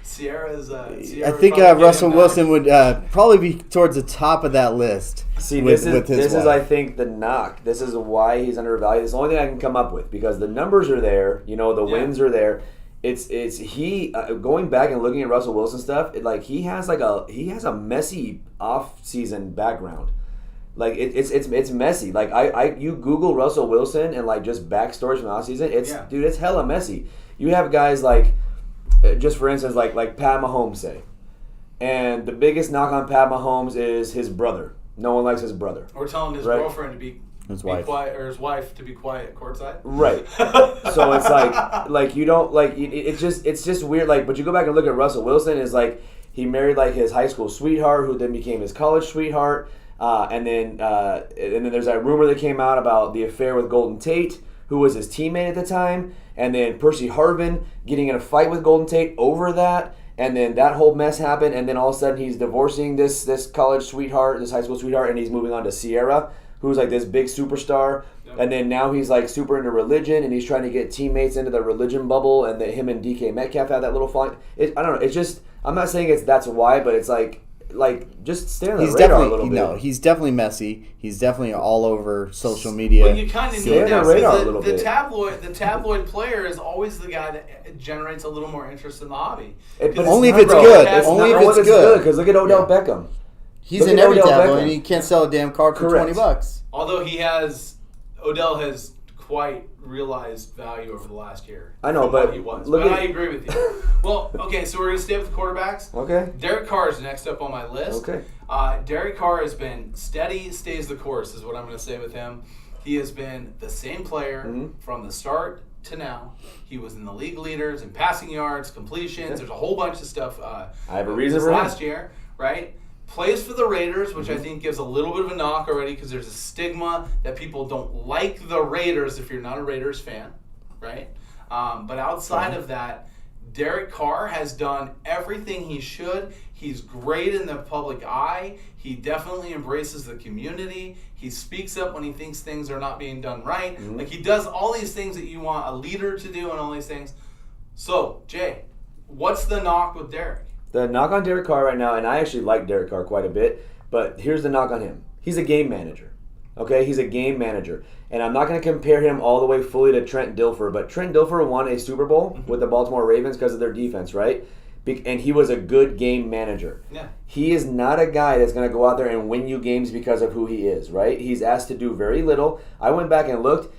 Speaker 1: Sierra's.
Speaker 2: I think Russell Wilson would probably be towards the top of that list.
Speaker 3: See, this is I think the knock. This is why he's undervalued. It's the only thing I can come up with because the numbers are there. The wins are there. It's he going back and looking at Russell Wilson stuff. He has a messy off season background. It's messy. You Google Russell Wilson and just backstories from off season. Dude, it's hella messy. You have guys just for instance like Pat Mahomes say, and the biggest knock on Pat Mahomes is his brother. No one likes his brother.
Speaker 1: Or telling his girlfriend to be quiet, or his wife to be quiet courtside.
Speaker 3: Right. So it's you don't it's just weird. But you go back and look at Russell Wilson is he married his high school sweetheart who then became his college sweetheart. And then there's that rumor that came out about the affair with Golden Tate, who was his teammate at the time, and then Percy Harvin getting in a fight with Golden Tate over that, and then that whole mess happened, and then all of a sudden he's divorcing this college sweetheart, this high school sweetheart, and he's moving on to Sierra, who's this big superstar, and then now he's super into religion, and he's trying to get teammates into the religion bubble, and him and DK Metcalf had that little fight. I don't know. It's just I'm not saying that's why, but it's just stay on the radar a little bit. No,
Speaker 2: he's definitely messy. He's definitely all over social media.
Speaker 1: Well, you kind of need that. The tabloid player is always the guy that generates a little more interest in the hobby.
Speaker 2: But only if it's good. Only if it's good.
Speaker 3: Because look at Odell Beckham.
Speaker 2: He's in every tabloid, and he can't sell a damn card for $20.
Speaker 1: Although Odell has quite realized value over the last year.
Speaker 3: I know, but
Speaker 1: I agree with you. Well, okay, so we're going to stay with the quarterbacks.
Speaker 3: Okay.
Speaker 1: Derek Carr is next up on my list.
Speaker 3: Okay.
Speaker 1: Derek Carr has been steady, stays the course is what I'm going to say with him. He has been the same player from the start to now. He was in the league leaders in passing yards, completions. There's a whole bunch of stuff.
Speaker 3: I have a reason for
Speaker 1: last year, right? Plays for the Raiders, which I think gives a little bit of a knock already because there's a stigma that people don't like the Raiders if you're not a Raiders fan, right? But outside of that, Derek Carr has done everything he should. He's great in the public eye. He definitely embraces the community. He speaks up when he thinks things are not being done right. He does all these things that you want a leader to do and all these things. So, Jay, what's the knock with Derek?
Speaker 3: The knock on Derek Carr right now, and I actually like Derek Carr quite a bit, but here's the knock on him. He's a game manager. Okay? He's a game manager. And I'm not going to compare him all the way fully to Trent Dilfer, but Trent Dilfer won a Super Bowl with the Baltimore Ravens because of their defense, right? And he was a good game manager.
Speaker 1: Yeah.
Speaker 3: He is not a guy that's going to go out there and win you games because of who he is, right? He's asked to do very little. I went back and looked.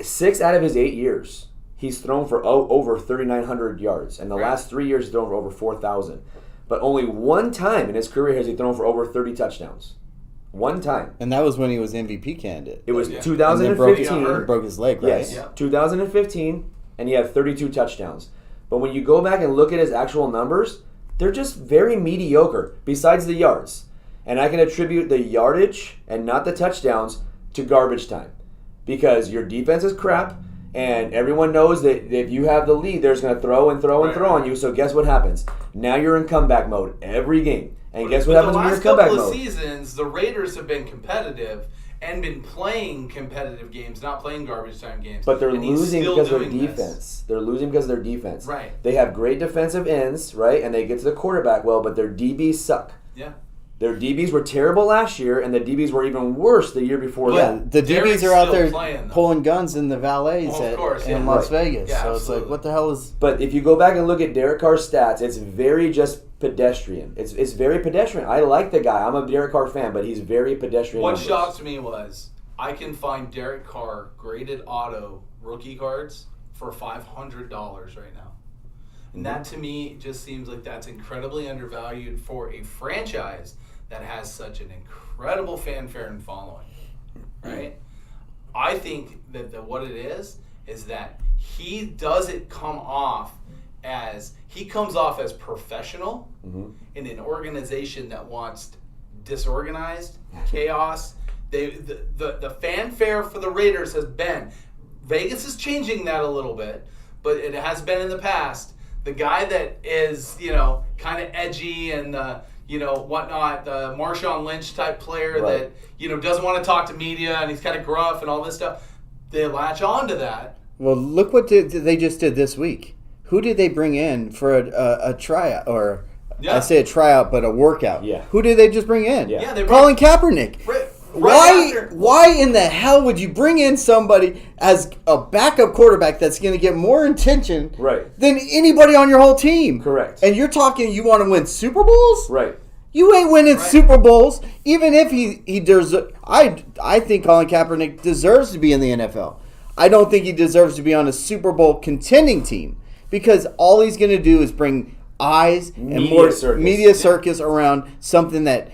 Speaker 3: 6 out of his 8 years, he's thrown for over 3,900 yards. And the last 3 years, he's thrown for over 4,000. But only one time in his career has he thrown for over 30 touchdowns. One time.
Speaker 2: And that was when he was MVP candidate.
Speaker 3: It was 2015.
Speaker 2: He broke his leg, right?
Speaker 3: Yes, 2015, and he had 32 touchdowns. But when you go back and look at his actual numbers, they're just very mediocre, besides the yards. And I can attribute the yardage and not the touchdowns to garbage time. Because your defense is crap, and everyone knows that if you have the lead, they're just going to throw and throw and throw on you. So guess what happens? Now you're in comeback mode every game. And guess what happens when you're in comeback mode?
Speaker 1: The last couple of seasons, the Raiders have been competitive and been playing competitive games, not playing garbage time games.
Speaker 3: But they're losing because of their defense. They're losing because of their defense.
Speaker 1: Right.
Speaker 3: They have great defensive ends, right? And they get to the quarterback well, but their DBs suck.
Speaker 1: Yeah.
Speaker 3: Their DBs were terrible last year, and the DBs were even worse the year before that.
Speaker 2: The DBs are out there pulling guns in the valets in Las Vegas.
Speaker 1: Yeah,
Speaker 2: so it's like, what the hell is...
Speaker 3: But if you go back and look at Derek Carr's stats, it's very just pedestrian. It's very pedestrian. I like the guy. I'm a Derek Carr fan, but he's very pedestrian.
Speaker 1: What shocked me was I can find Derek Carr graded auto rookie cards for $500 right now. And that to me just seems like that's incredibly undervalued for a franchise that has such an incredible fanfare and following, right? I think that what it is that he doesn't come off as professional in an organization that wants disorganized chaos. The fanfare for the Raiders has been, Vegas is changing that a little bit, but it has been in the past. The guy that is, kind of edgy and whatnot, the Marshawn Lynch type player that, doesn't want to talk to media and he's kind of gruff and all this stuff, they latch on to that.
Speaker 2: Well, look what they just did this week. Who did they bring in for a tryout? Or I say a tryout, but a workout.
Speaker 3: Yeah.
Speaker 2: Who did they just bring in?
Speaker 3: Yeah,
Speaker 1: they
Speaker 2: Colin Kaepernick. Why in the hell would you bring in somebody as a backup quarterback that's going to get more attention than anybody on your whole team?
Speaker 3: Correct.
Speaker 2: And you're talking you want to win Super Bowls?
Speaker 3: Right.
Speaker 2: You ain't winning Super Bowls, even if he deserves. I think Colin Kaepernick deserves to be in the NFL. I don't think he deserves to be on a Super Bowl contending team because all he's going to do is bring eyes and media circus around something that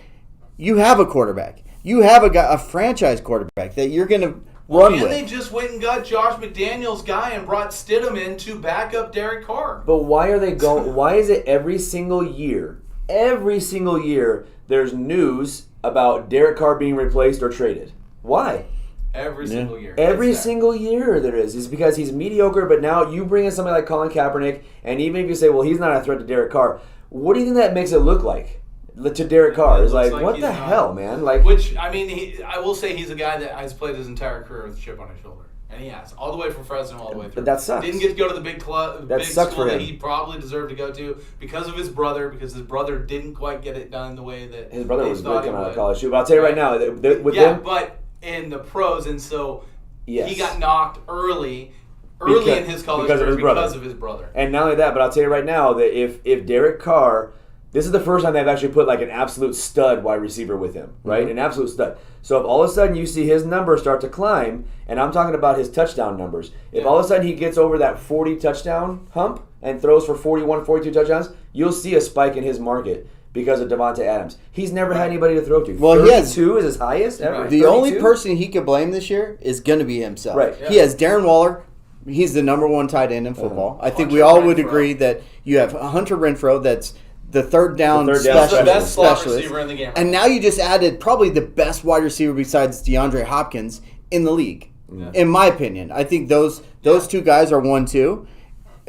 Speaker 2: you have a quarterback. You have a franchise quarterback that you're going to run with.
Speaker 1: And they just went and got Josh McDaniels' guy and brought Stidham in to back up Derek Carr.
Speaker 3: But why are they going? Why is it every single year, there's news about Derek Carr being replaced or traded? Why?
Speaker 1: Every single year.
Speaker 3: Every single year there is. It's because he's mediocre, but now you bring in somebody like Colin Kaepernick, and even if you say, well, he's not a threat to Derek Carr, what do you think that makes it look like? To Derek Carr. It's like what the hell, man? Like,
Speaker 1: I will say he's a guy that has played his entire career with a chip on his shoulder. And he has. All the way from Fresno, all the way through.
Speaker 3: But that sucks.
Speaker 1: Didn't get to go to the big club,
Speaker 3: that
Speaker 1: big
Speaker 3: sucks
Speaker 1: school
Speaker 3: for him.
Speaker 1: that he probably deserved to go to because of his brother, because his brother didn't quite get it done the way that
Speaker 3: his brother was good coming out of college too. But I'll tell you right now, with him,
Speaker 1: but in the pros, and so
Speaker 3: yes.
Speaker 1: he got knocked early in his college career because of his brother.
Speaker 3: And not only that, but I'll tell you right now that if Derek Carr, this is the first time they've actually put like an absolute stud wide receiver with him, right? Mm-hmm. An absolute stud. So if all of a sudden you see his numbers start to climb, and I'm talking about his touchdown numbers, if all of a sudden he gets over that 40 touchdown hump and throws for 41, 42 touchdowns, you'll see a spike in his market because of Devontae Adams. He's never had anybody to throw to.
Speaker 2: Well,
Speaker 3: 32 is his highest ever.
Speaker 2: The only person he could blame this year is going to be himself.
Speaker 3: Right.
Speaker 2: Yeah. He has Darren Waller. He's the number one tight end in football. I think we all would agree that you have Hunter Renfrow that's the third down specialist.
Speaker 1: The best slot receiver in the game.
Speaker 2: And now you just added probably the best wide receiver besides DeAndre Hopkins in the league, in my opinion. I think those two guys are 1-2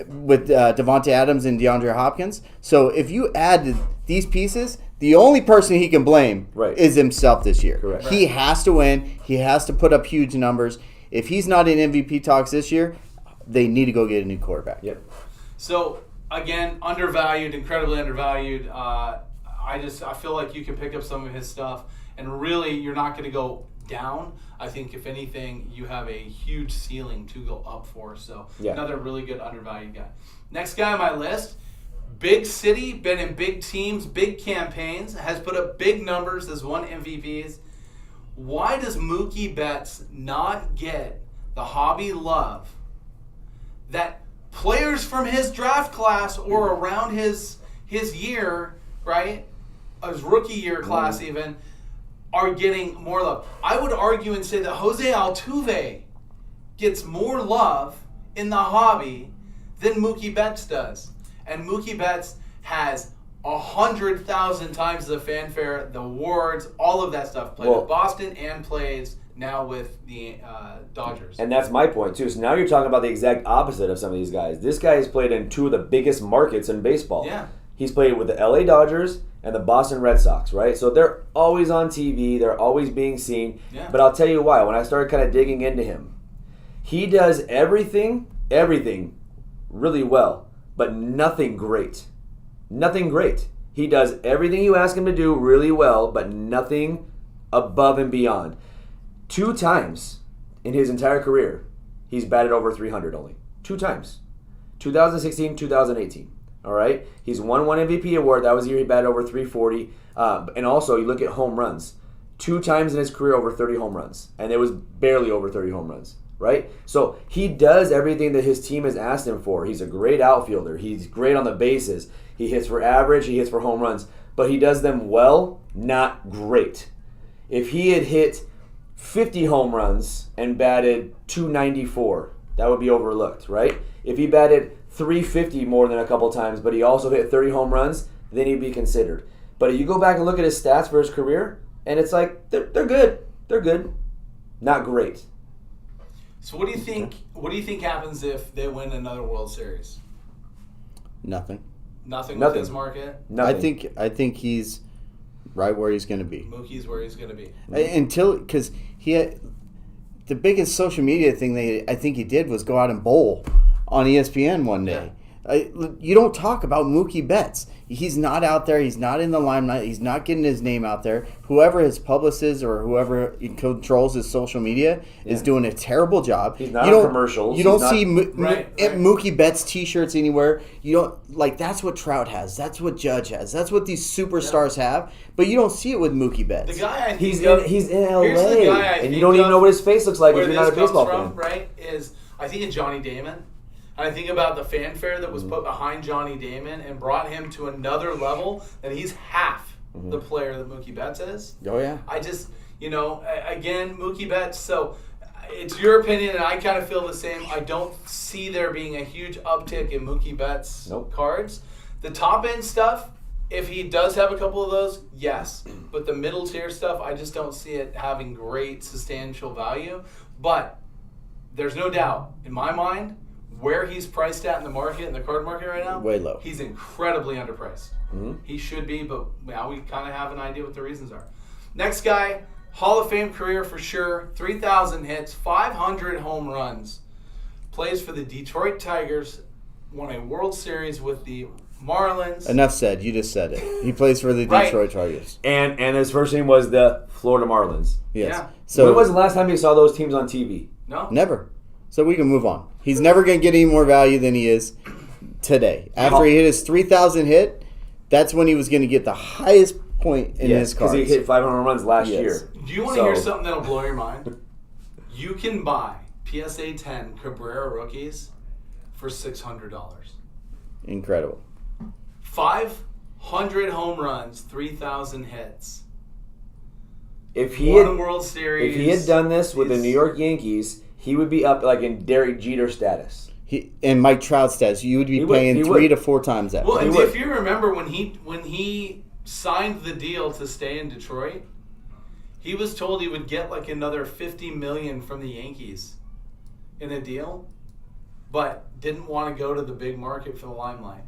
Speaker 2: with Devontae Adams and DeAndre Hopkins. So if you add these pieces, the only person he can blame is himself this year.
Speaker 3: Correct.
Speaker 2: He has to win. He has to put up huge numbers. If he's not in MVP talks this year, they need to go get a new quarterback.
Speaker 3: Yep.
Speaker 1: So, again, undervalued, incredibly undervalued. I feel like you can pick up some of his stuff, and really you're not going to go down. I think, if anything, you have a huge ceiling to go up for. So, another really good undervalued guy. Next guy on my list, big city, been in big teams, big campaigns, has put up big numbers, has won MVPs. Why does Mookie Betts not get the hobby love that players from his draft class or around his year, right, his rookie year class even, are getting more love? I would argue and say that Jose Altuve gets more love in the hobby than Mookie Betts does. And Mookie Betts has 100,000 times the fanfare, the awards, all of that stuff. Played with Boston and plays now with the Dodgers.
Speaker 3: And that's my point, too. So now you're talking about the exact opposite of some of these guys. This guy has played in two of the biggest markets in baseball.
Speaker 1: Yeah.
Speaker 3: He's played with the LA Dodgers and the Boston Red Sox, right? So they're always on TV. They're always being seen.
Speaker 1: Yeah.
Speaker 3: But I'll tell you why. When I started kind of digging into him, he does everything really well, but nothing great. Nothing great. He does everything you ask him to do really well, but nothing above and beyond. 2 times in his entire career, he's batted over 300 only. 2 times. 2016, 2018. All right? He's won 1 MVP award. That was the year he batted over 340. And also, you look at home runs. 2 times in his career over 30 home runs. And it was barely over 30 home runs. Right? So he does everything that his team has asked him for. He's a great outfielder. He's great on the bases. He hits for average. He hits for home runs. But he does them well, not great. If he had hit 50 home runs and batted 294, that would be overlooked, right? If he batted 350 more than a couple times, but he also hit 30 home runs, then he'd be considered. But if you go back and look at his stats for his career, and it's like, they're good. They're good. Not great.
Speaker 1: So what do you think? What do you think happens if they win another World Series?
Speaker 2: Nothing.
Speaker 1: Nothing with his market.
Speaker 3: Nothing.
Speaker 2: I think he's right where he's going to be.
Speaker 1: Mookie's where he's going to be
Speaker 2: because he had, the biggest social media thing I think he did was go out and bowl on ESPN one day. You don't talk about Mookie Betts. He's not out there. He's not in the limelight. He's not getting his name out there. Whoever his publicist is or whoever controls his social media is doing a terrible job.
Speaker 3: He's not on commercials.
Speaker 2: You don't see Mookie Betts T-shirts anywhere. You don't that's what Trout has. That's what Judge has. That's what these superstars have. But you don't see it with Mookie Betts.
Speaker 1: The guy
Speaker 3: he's in LA, and you don't even know what his face looks like if you're not a baseball fan.
Speaker 1: Right? Is I think of Johnny Damon. I think about the fanfare that was put behind Johnny Damon and brought him to another level that he's half the player that Mookie Betts is.
Speaker 2: Oh, yeah.
Speaker 1: I just, again, Mookie Betts, so it's your opinion, and I kind of feel the same. I don't see there being a huge uptick in Mookie Betts' cards. The top-end stuff, if he does have a couple of those, yes. But the middle-tier stuff, I just don't see it having great substantial value. But there's no doubt, in my mind, where he's priced at in the market, in the card market right now,
Speaker 2: way low.
Speaker 1: He's incredibly underpriced. Mm-hmm. He should be, but now we kind of have an idea what the reasons are. Next guy, Hall of Fame career for sure, 3,000 hits, 500 home runs, plays for the Detroit Tigers, won a World Series with the Marlins.
Speaker 2: Enough said. You just said it. He plays for the Detroit Tigers.
Speaker 3: And his first name was the Florida Marlins.
Speaker 2: Yes.
Speaker 1: Yeah.
Speaker 2: So
Speaker 3: when was the last time you saw those teams on TV?
Speaker 1: No.
Speaker 2: Never. So we can move on. He's never going to get any more value than he is today. After he hit his 3,000 hit, that's when he was going to get the highest point in his cards.
Speaker 3: Because he hit 500 runs last year.
Speaker 1: Do you want to hear something that'll blow your mind? You can buy PSA 10 Cabrera rookies for $600.
Speaker 2: Incredible.
Speaker 1: 500 home runs, 3,000 hits.
Speaker 3: If he
Speaker 1: won a World Series.
Speaker 3: If he had done this with the New York Yankees, he would be up like in Derek Jeter status.
Speaker 2: And Mike Trout status, you would be paying 3 to 4 times that.
Speaker 1: Well, and if you remember when he signed the deal to stay in Detroit, he was told he would get like another $50 million from the Yankees in a deal, but didn't want to go to the big market for the limelight.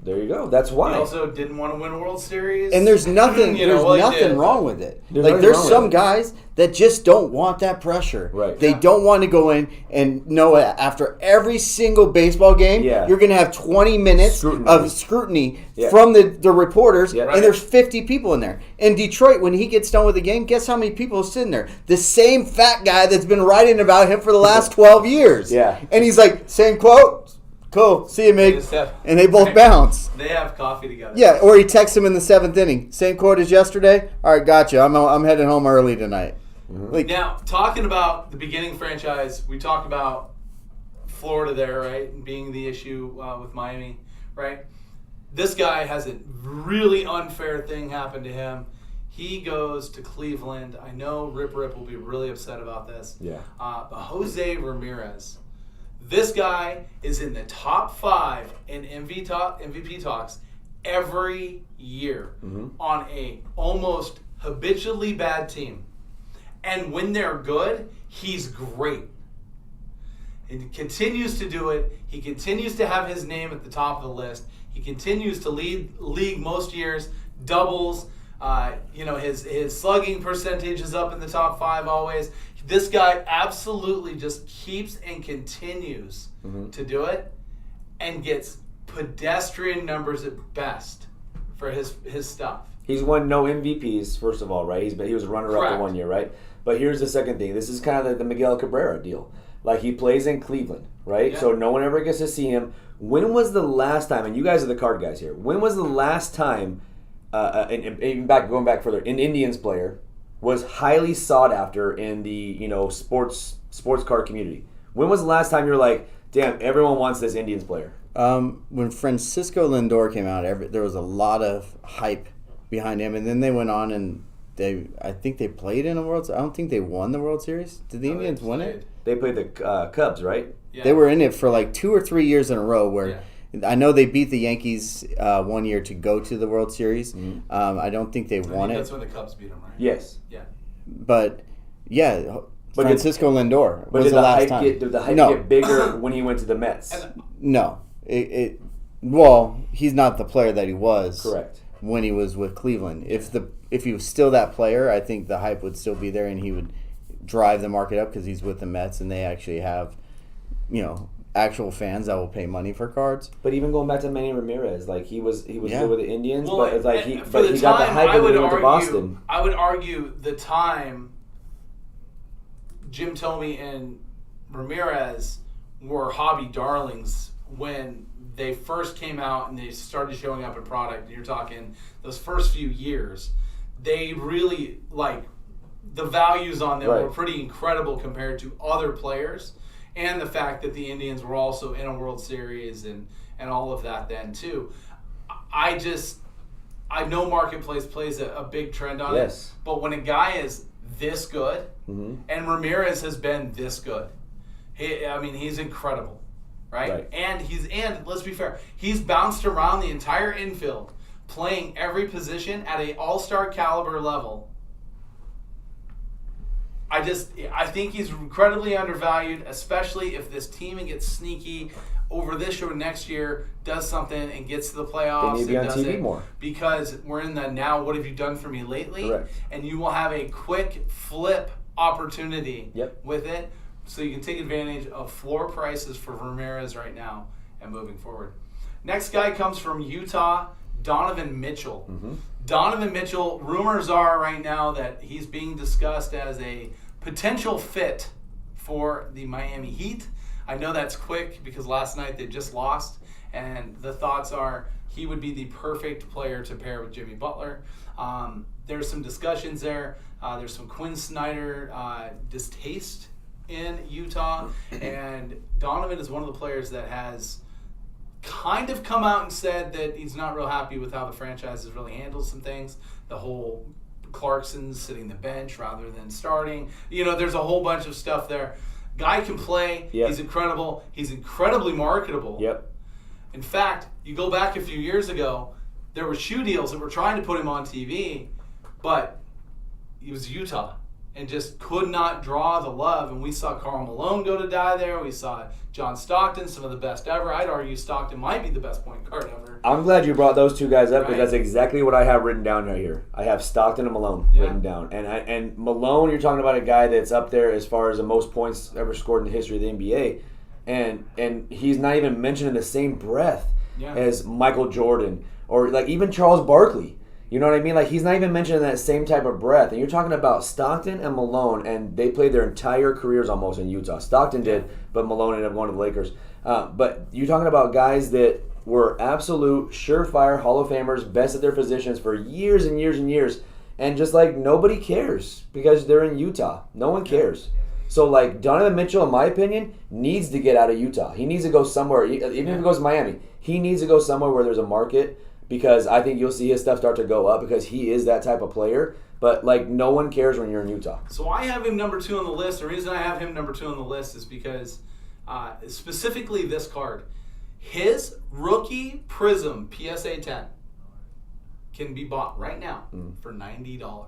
Speaker 3: There you go. That's why.
Speaker 1: He also didn't want to win a World Series.
Speaker 2: And there's nothing nothing wrong with it. There's some guys that just don't want that pressure.
Speaker 3: Right.
Speaker 2: They don't want to go in and know after every single baseball game, you're going to have 20 minutes of scrutiny from the reporters, and there's 50 people in there. In Detroit, when he gets done with the game, guess how many people are sitting there? The same fat guy that's been writing about him for the last 12 years.
Speaker 3: Yeah.
Speaker 2: And he's like, same quote. Cool. See you, Mig. And they both bounce.
Speaker 1: They have coffee together.
Speaker 2: Yeah, or he texts him in the 7th inning. Same quote as yesterday. All right, gotcha. I'm heading home early tonight.
Speaker 1: Mm-hmm. Now, talking about the beginning franchise, we talked about Florida there, right, and being the issue with Miami, right? This guy has a really unfair thing happen to him. He goes to Cleveland. I know Rip will be really upset about this.
Speaker 3: Yeah.
Speaker 1: But Jose Ramirez. This guy is in the top 5 in MVP talks every year on a almost habitually bad team. And when they're good, he's great. He continues to do it. He continues to have his name at the top of the list. He continues to lead league most years, doubles. His slugging percentage is up in the top 5 always. This guy absolutely just keeps and continues to do it and gets pedestrian numbers at best for his stuff.
Speaker 3: He's won no MVPs, first of all, right? He was a runner-up the 1 year, right? But here's the second thing. This is kind of like the Miguel Cabrera deal. Like, he plays in Cleveland, right? Yeah. So no one ever gets to see him. When was the last time, and you guys are the card guys here, when was the last time, going back further, an Indians player was highly sought after in the sports card community? When was the last time you're like, damn, everyone wants this Indians player?
Speaker 2: When Francisco Lindor came out, there was a lot of hype behind him, and then they went on and I think they played in a World Series. I don't think they won the World Series. Did the Indians win it?
Speaker 3: They played the Cubs, right?
Speaker 2: Yeah. They were in it for like 2 or 3 years in a row where I know they beat the Yankees 1 year to go to the World Series. I don't think they won it.
Speaker 1: That's when the Cubs beat them, right?
Speaker 3: Yes.
Speaker 1: Yeah.
Speaker 2: But Francisco Lindor was the last time.
Speaker 3: Did the hype get bigger when he went to the Mets?
Speaker 2: No. Well, he's not the player that he was.
Speaker 3: Correct.
Speaker 2: When he was with Cleveland. If he was still that player, I think the hype would still be there and he would drive the market up because he's with the Mets and they actually have, actual fans that will pay money for cards.
Speaker 3: But even going back to Manny Ramirez, like he was good with the Indians,
Speaker 1: well,
Speaker 3: but it's like he got the
Speaker 1: time,
Speaker 3: hype when he went to Boston.
Speaker 1: I would argue the time Jim Thome and Ramirez were hobby darlings when they first came out and they started showing up in product. You're talking those first few years. They really, the values on them were pretty incredible compared to other players. And the fact that the Indians were also in a World Series and all of that then too. I know Marketplace plays a big trend on it. But when a guy is this good, and Ramirez has been this good, he's incredible. Right? And let's be fair, he's bounced around the entire infield, playing every position at an all-star caliber level. I think he's incredibly undervalued, especially if this team gets sneaky over this or next year, does something and gets to the playoffs.
Speaker 3: They need to be on TV more.
Speaker 1: Because we're in the now, what have you done for me lately?
Speaker 3: Correct.
Speaker 1: And you will have a quick flip opportunity with it. So you can take advantage of floor prices for Ramirez right now and moving forward. Next guy comes from Utah, Donovan Mitchell. Donovan Mitchell, rumors are right now that he's being discussed as a potential fit for the Miami Heat. I know that's quick because last night they just lost, and the thoughts are he would be the perfect player to pair with Jimmy Butler. There's some discussions there. There's some Quinn Snyder distaste in Utah, and Donovan is one of the players that has kind of come out and said that he's not real happy with how the franchise has really handled some things. The whole Clarkson's sitting the bench rather than starting. There's a whole bunch of stuff there. Guy can play. Yep. He's incredible. He's incredibly marketable.
Speaker 3: Yep.
Speaker 1: In fact, you go back a few years ago, there were shoe deals that were trying to put him on TV, but he was Utah and just could not draw the love. And we saw Karl Malone go to die there. We saw John Stockton, some of the best ever. I'd argue Stockton might be the best point guard ever.
Speaker 3: I'm glad you brought those two guys up because that's exactly what I have written down right here. I have Stockton and Malone written down. And Malone, you're talking about a guy that's up there as far as the most points ever scored in the history of the NBA. And he's not even mentioned in the same breath as Michael Jordan or even Charles Barkley. You know what I mean? He's not even mentioned in that same type of breath. And you're talking about Stockton and Malone, and they played their entire careers almost in Utah. Stockton did, but Malone ended up going to the Lakers. But you're talking about guys that were absolute surefire Hall of Famers, best at their positions for years and years and years. And just nobody cares because they're in Utah. No one cares. So Donovan Mitchell, in my opinion, needs to get out of Utah. He needs to go somewhere, even if he goes to Miami. He needs to go somewhere where there's a market. Because I think you'll see his stuff start to go up because he is that type of player. But, no one cares when you're in Utah.
Speaker 1: So I have him number 2 on the list. The reason I have him number 2 on the list is because specifically this card. His rookie Prism PSA 10 can be bought right now for $90.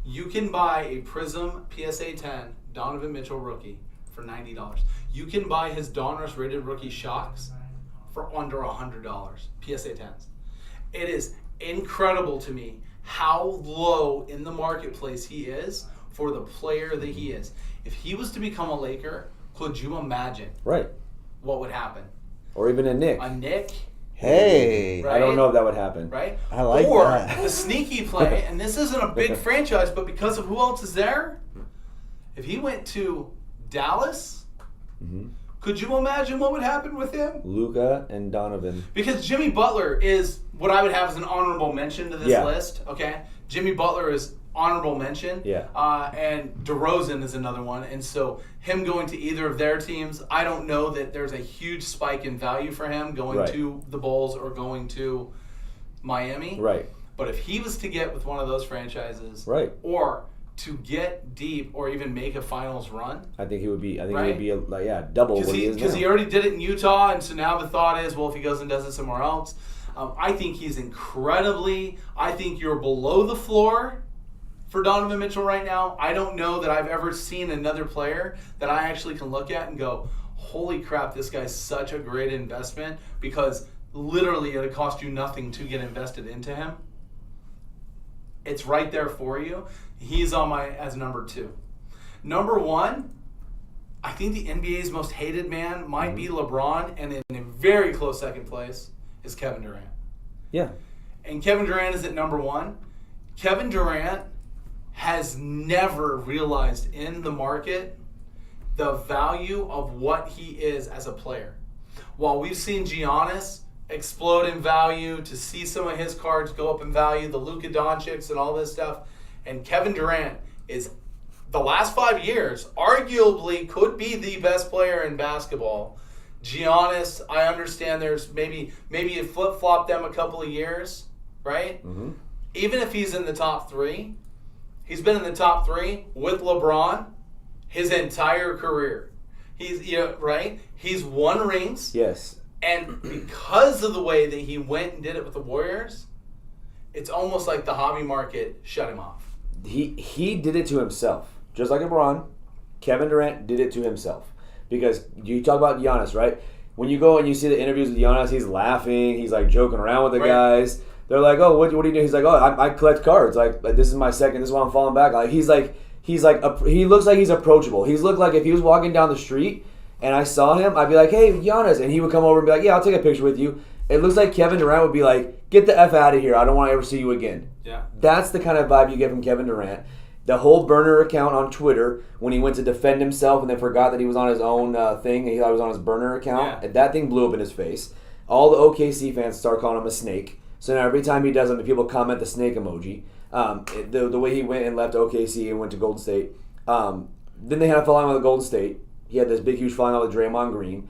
Speaker 1: You can buy a Prism PSA 10 Donovan Mitchell rookie for $90. You can buy his Donruss rated rookie Shocks for under $100, PSA 10s. It is incredible to me how low in the marketplace he is for the player that he is. If he was to become a Laker, could you imagine what would happen?
Speaker 3: Or even a Knick.
Speaker 1: A Knick?
Speaker 2: Hey.
Speaker 1: Right?
Speaker 3: I don't know if that would happen.
Speaker 1: Right?
Speaker 2: I like
Speaker 1: or
Speaker 2: that.
Speaker 1: the sneaky play, and this isn't a big franchise, but because of who else is there, if he went to Dallas, could you imagine what would happen with him?
Speaker 3: Luka and Donovan.
Speaker 1: Because Jimmy Butler is what I would have as an honorable mention to this list, okay? Jimmy Butler is honorable mention.
Speaker 3: Yeah.
Speaker 1: And DeRozan is another one. And so him going to either of their teams, I don't know that there's a huge spike in value for him going to the Bulls or going to Miami.
Speaker 3: Right.
Speaker 1: But if he was to get with one of those franchises, or to get deep or even make a finals run,
Speaker 3: I think he would be. He would be double what he is now.
Speaker 1: Because he already did it in Utah, and so now the thought is, well, if he goes and does it somewhere else, I think he's incredibly. I think you're below the floor for Donovan Mitchell right now. I don't know that I've ever seen another player that I actually can look at and go, holy crap, this guy's such a great investment, because literally it cost you nothing to get invested into him. It's right there for you. He's on my as number 2. Number 1, I think the NBA's most hated man might be LeBron, and in a very close second place is Kevin Durant.
Speaker 3: Yeah.
Speaker 1: And Kevin Durant is at number 1. Kevin Durant has never realized in the market the value of what he is as a player. While we've seen Giannis explode in value, to see some of his cards go up in value, the Luka Doncic and all this stuff, and Kevin Durant is, the last 5 years, arguably could be the best player in basketball. Giannis, I understand there's maybe you flip-flop them a couple of years, right? Mm-hmm. Even if he's in the top 3, he's been in the top 3 with LeBron his entire career. He's He's won rings.
Speaker 3: Yes.
Speaker 1: And because of the way that he went and did it with the Warriors, it's almost like the hobby market shut him off.
Speaker 3: He did it to himself. Just like LeBron, Kevin Durant did it to himself. Because you talk about Giannis, right? When you go and you see the interviews with Giannis, he's laughing, he's like joking around with the guys. They're like, "Oh, what do you do?" He's like, "Oh, I collect cards. Like this is my second. This is why I'm falling back." Like he looks like he's approachable. He's looked like if he was walking down the street and I saw him, I'd be like, "Hey, Giannis," and he would come over and be like, "Yeah, I'll take a picture with you." It looks like Kevin Durant would be like, "Get the F out of here. I don't want to ever see you again."
Speaker 1: Yeah.
Speaker 3: That's the kind of vibe you get from Kevin Durant. The whole burner account on Twitter, when he went to defend himself and then forgot that he was on his own thing and he thought he was on his burner account, and that thing blew up in his face. All the OKC fans start calling him a snake. So now every time he does something, people comment the snake emoji. The way he went and left OKC and went to Golden State. Then they had a falling out with Golden State. He had this big, huge falling out with Draymond Green.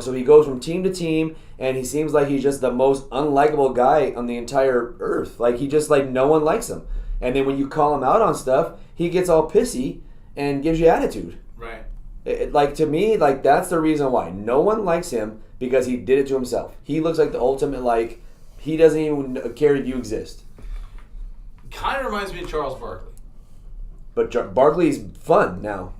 Speaker 3: So he goes from team to team, and he seems like he's just the most unlikable guy on the entire earth. Like, he just, no one likes him. And then when you call him out on stuff, he gets all pissy and gives you attitude.
Speaker 1: Right.
Speaker 3: To me, that's the reason why. No one likes him because he did it to himself. He looks like the ultimate, he doesn't even care if you exist.
Speaker 1: Kind of reminds me of Charles Barkley.
Speaker 3: But Barkley's fun now.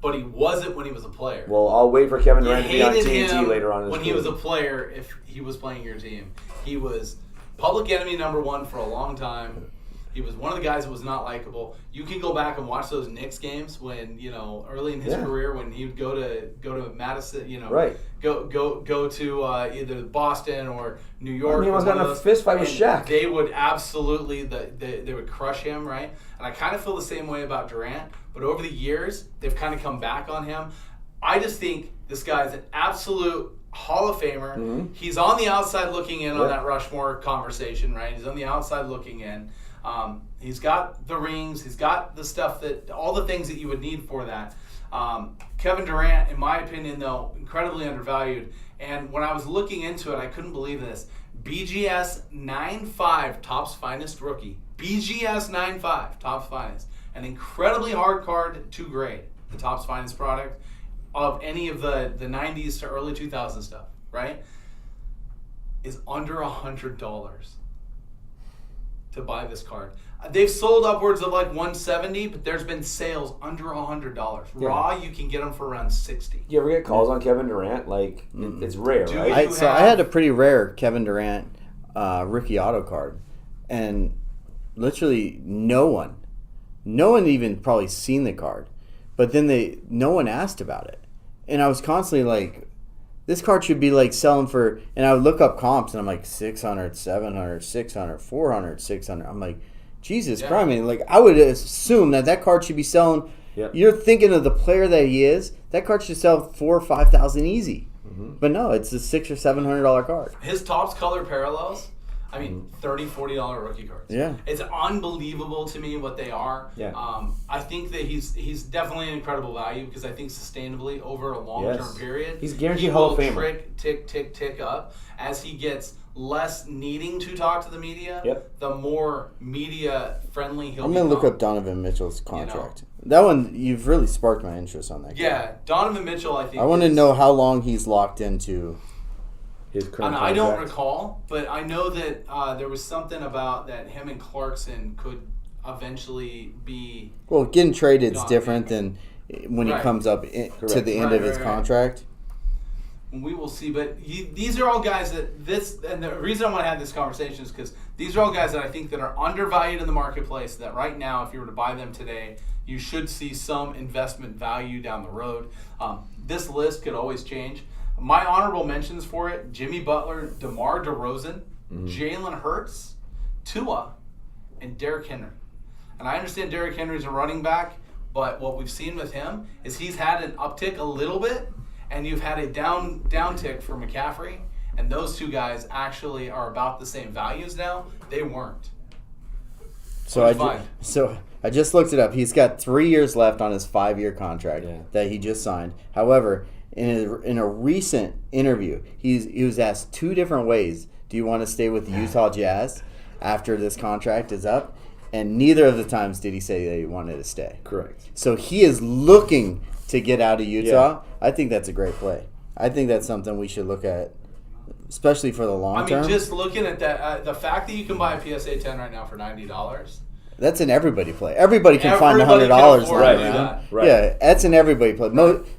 Speaker 1: But he wasn't when he was a player.
Speaker 3: Well, I'll wait for Kevin Durant to be on TNT later on.
Speaker 1: When he was a player, if he was playing your team, he was public enemy number 1 for a long time. He was one of the guys that was not likable. You can go back and watch those Knicks games when, early in his career, when he would go to Madison, go to either Boston or New York.
Speaker 3: He almost got in a fist fight with Shaq.
Speaker 1: They would absolutely they would crush him, right? And I kind of feel the same way about Durant. But over the years, they've kind of come back on him. I just think this guy's an absolute Hall of Famer. Mm-hmm. He's on the outside looking in on that Rushmore conversation, right? He's on the outside looking in. He's got the rings. He's got the stuff all the things that you would need for that. Kevin Durant, in my opinion, though, incredibly undervalued. And when I was looking into it, I couldn't believe this. BGS 9.5 Topps Finest rookie. BGS 9.5 Topps Finest. An incredibly hard card to grade, the Topps Finest product of any of the 90s to early 2000s stuff, right? is under $100 to buy this card. They've sold upwards of like $170, but there's been sales under $100. Raw, you can get them for around $60.
Speaker 3: You ever get calls on Kevin Durant? Like, it's rare, right?
Speaker 2: I had a pretty rare Kevin Durant rookie auto card, and literally no one even probably seen the card, but then no one asked about it, and I was constantly like, this card should be like selling for, and I would look up comps, and I'm like 600, 700, 600, 400, 600. I'm like, Jesus Christ, I mean, like, I would assume that card should be selling. Yep. You're thinking of the player that he is. That card should sell $4,000 or $5,000 easy. Mm-hmm. But no, it's a $600 or $700 card.
Speaker 1: His Topps color parallels, I mean, $30, $40 rookie cards.
Speaker 2: Yeah,
Speaker 1: it's unbelievable to me what they are.
Speaker 3: Yeah.
Speaker 1: I think that he's definitely an incredible value because I think sustainably over a long-term period,
Speaker 3: he's guaranteed Hall of Famer.
Speaker 1: Tick up as he gets less needing to talk to the media.
Speaker 3: Yep.
Speaker 1: The more media friendly he'll.
Speaker 2: I'm gonna look up Donovan Mitchell's contract. That one, you've really sparked my interest on that.
Speaker 1: Yeah, guy. Donovan Mitchell. I think
Speaker 2: I want to know how long he's locked into his current contract.
Speaker 1: I don't recall, but I know that there was something about that him and Clarkson could eventually be.
Speaker 2: Well, getting traded is different than when he comes up to the end of his contract.
Speaker 1: We will see, but these are all guys and the reason I want to have this conversation is because these are all guys that I think that are undervalued in the marketplace, that right now, if you were to buy them today, you should see some investment value down the road. This list could always change. My honorable mentions for it: Jimmy Butler, DeMar DeRozan, Jalen Hurts, Tua, and Derrick Henry. And I understand Derrick Henry's a running back, but what we've seen with him is he's had an uptick a little bit, and you've had a down tick for McCaffrey, and those two guys actually are about the same values now. They weren't.
Speaker 2: So I just looked it up. He's got 3 years left on his 5-year contract that he just signed. However, in a recent interview, he was asked 2 different ways. Do you want to stay with the Utah Jazz after this contract is up? And neither of the times did he say that he wanted to stay.
Speaker 3: Correct.
Speaker 2: So he is looking to get out of Utah. I think that's a great play. I think that's something we should look at, especially for the long term.
Speaker 1: I mean, just looking at that, the fact that you can buy a PSA 10 right now for $90.
Speaker 2: That's an everybody play. Everybody can find $100 lying around. Right. Yeah, that's an everybody play.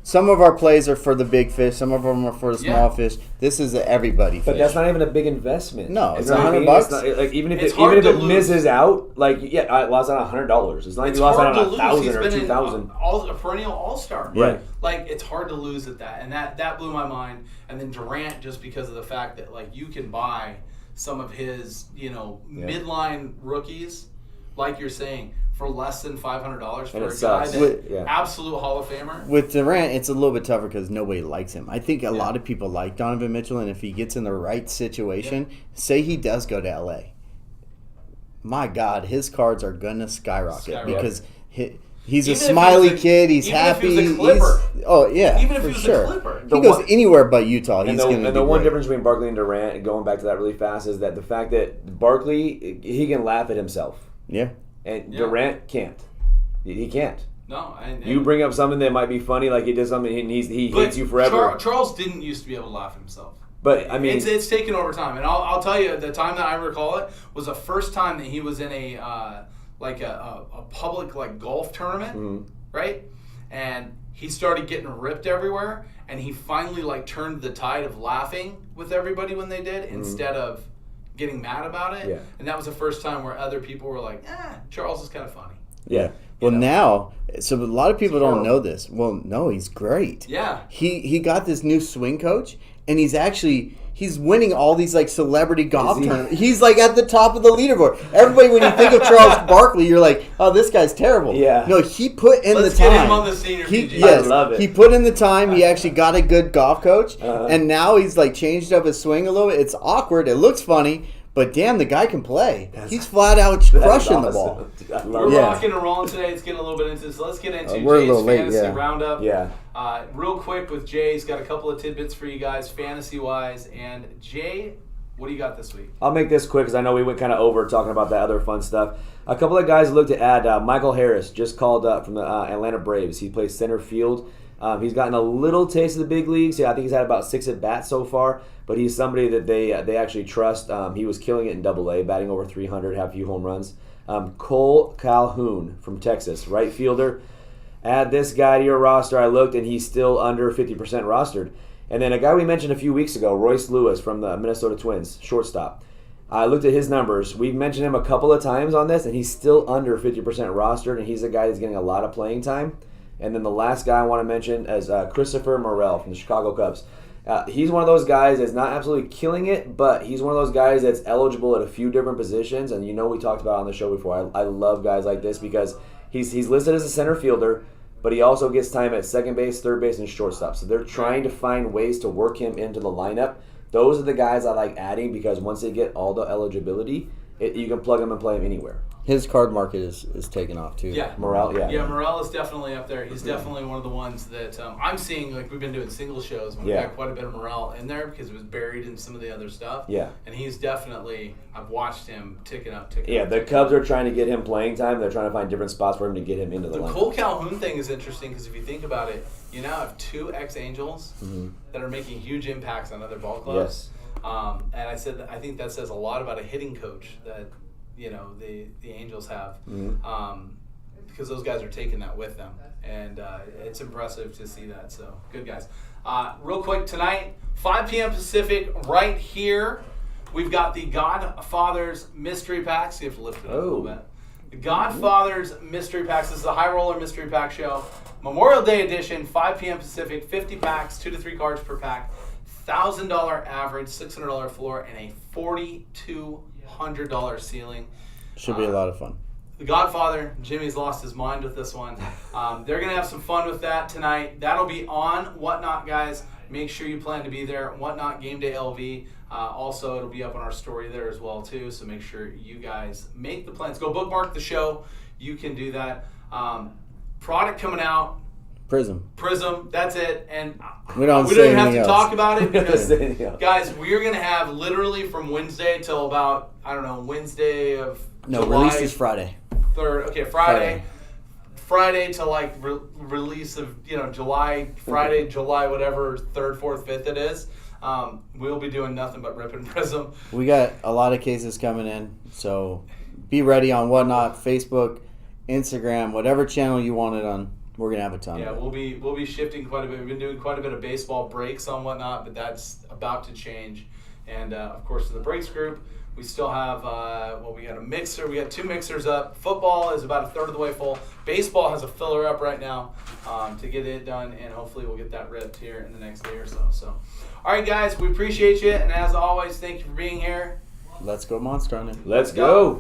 Speaker 2: Some of our plays are for the big fish. Some of them are for the small fish. This is an everybody fish.
Speaker 3: But that's not even a big investment.
Speaker 2: No, it's $100.
Speaker 3: Like even if it misses out, like I lost out $100. It's not like you lost out on 1,000 or 2,000.
Speaker 1: A perennial all-star.
Speaker 3: Right.
Speaker 1: Like it's hard to lose at that, and that blew my mind. And then Durant, just because of the fact that like you can buy some of his midline rookies. Like you're saying, for less than $500 for a guy that absolute Hall of Famer.
Speaker 2: With Durant, it's a little bit tougher because nobody likes him. I think a lot of people like Donovan Mitchell, and if he gets in the right situation, say he does go to L.A., my God, his cards are going to skyrocket because he's a smiley kid. He's happy.
Speaker 1: Even if he was a Clipper.
Speaker 2: Even
Speaker 1: if he was a Clipper.
Speaker 2: He goes anywhere but Utah.
Speaker 3: And the one difference between Barkley and Durant, and going back to that really fast, is that the fact that Barkley, he can laugh at himself.
Speaker 2: Yeah.
Speaker 3: And Durant can't. He can't.
Speaker 1: No.
Speaker 3: You bring up something that might be funny, like he does something and he hates you forever.
Speaker 1: Charles didn't used to be able to laugh at himself.
Speaker 3: But, I mean...
Speaker 1: It's taken over time. And I'll tell you, the time that I recall it was the first time that he was in a public golf tournament, right? And he started getting ripped everywhere, and he finally turned the tide of laughing with everybody when they did instead of getting mad about it.
Speaker 3: Yeah.
Speaker 1: And that was the first time where other people were like, Charles is kind of funny.
Speaker 2: Yeah. Well, now, so a lot of people don't know this. Well, no, he's great.
Speaker 1: Yeah.
Speaker 2: He got this new swing coach, and he's winning all these celebrity golf tournaments. He's at the top of the leaderboard. Everybody, when you think of Charles Barkley, you're like, oh, this guy's terrible.
Speaker 3: Yeah.
Speaker 2: No, he put in the time.
Speaker 1: Let's get him on the senior PG.
Speaker 3: Yes, I love it.
Speaker 2: He put in the time. He actually got a good golf coach, and now he's changed up his swing a little bit. It's awkward. It looks funny. But damn, the guy can play. He's flat out crushing the ball.
Speaker 1: We're rocking and rolling today. It's getting a little bit into this. So let's get into Jay's fantasy roundup.
Speaker 3: Yeah.
Speaker 1: Real quick with Jay, he's got a couple of tidbits for you guys, fantasy-wise. And Jay, what do you got this week?
Speaker 3: I'll make this quick because I know we went kind of over talking about that other fun stuff. A couple of guys looked to add Michael Harris, just called up from the Atlanta Braves. He plays center field. He's gotten a little taste of the big leagues. Yeah, I think he's had about 6 at-bats so far, but he's somebody that they actually trust. He was killing it in Double-A, batting over 300, had a few home runs. Cole Calhoun from Texas, right fielder. Add this guy to your roster. I looked, and he's still under 50% rostered. And then a guy we mentioned a few weeks ago, Royce Lewis from the Minnesota Twins, shortstop. I looked at his numbers. We've mentioned him a couple of times on this, and he's still under 50% rostered, and he's a guy that's getting a lot of playing time. And then the last guy I want to mention is Christopher Morrell from the Chicago Cubs. He's one of those guys that's not absolutely killing it, but he's one of those guys that's eligible at a few different positions. And we talked about it on the show before. I love guys like this because he's listed as a center fielder, but he also gets time at second base, third base, and shortstop. So they're trying to find ways to work him into the lineup. Those are the guys I like adding because once they get all the eligibility, you can plug them and play them anywhere.
Speaker 2: His card market is taking off too.
Speaker 1: Yeah,
Speaker 3: Morrell.
Speaker 1: Yeah, Morrell is definitely up there. He's definitely one of the ones that I'm seeing. Like we've been doing single shows, and we've got quite a bit of Morrell in there because it was buried in some of the other stuff.
Speaker 3: Yeah,
Speaker 1: and he's definitely. I've watched him ticking up.
Speaker 3: The Cubs are trying to get him playing time. They're trying to find different spots for him to get him into the lineup.
Speaker 1: The Cole Calhoun thing is interesting because if you think about it, you now have 2 ex-Angels that are making huge impacts on other ball clubs.
Speaker 3: Yes.
Speaker 1: And I said I think that says a lot about a hitting coach that. The Angels have because those guys are taking that with them, and it's impressive to see that. So good guys. Real quick tonight, 5 p.m. Pacific, right here. We've got the Godfather's Mystery Packs. You have to lift it up a little bit. The Godfather's Mystery Packs. This is the High Roller Mystery Pack Show, Memorial Day edition. 5 p.m. Pacific. 50 packs, 2 to 3 cards per pack. $1,000 average, $600 floor, and a $4,200 ceiling.
Speaker 2: Should be a lot of fun.
Speaker 1: The Godfather, Jimmy's lost his mind with this one. They're going to have some fun with that tonight. That'll be on Whatnot, guys. Make sure you plan to be there. Whatnot Game Day LV. Also, it'll be up on our story there as well, too. So make sure you guys make the plans. Go bookmark the show. You can do that. Product coming out.
Speaker 2: Prism.
Speaker 1: That's it. And
Speaker 2: we don't
Speaker 1: even have to talk about it because,
Speaker 3: guys,
Speaker 1: we're going to have literally from Wednesday till about, Wednesday of July.
Speaker 2: Release is Friday.
Speaker 1: 3rd. Okay, Friday. Friday to release of, July, Friday, July, whatever, 3rd, 4th, 5th it is. We'll be doing nothing but ripping Prism.
Speaker 2: We got a lot of cases coming in, so be ready on Whatnot, Facebook, Instagram, whatever channel you want it on. We're gonna have a ton.
Speaker 1: Yeah, we'll be shifting quite a bit. We've been doing quite a bit of baseball breaks on Whatnot, but that's about to change. And of course, to the breaks group, we still have we got a mixer. We got 2 mixers up. Football is about a third of the way full. Baseball has a filler up right now to get it done, and hopefully we'll get that ripped here in the next day or so. So, all right, guys, we appreciate you, and as always, thank you for being here.
Speaker 2: Let's go Monster on it.
Speaker 3: Let's go.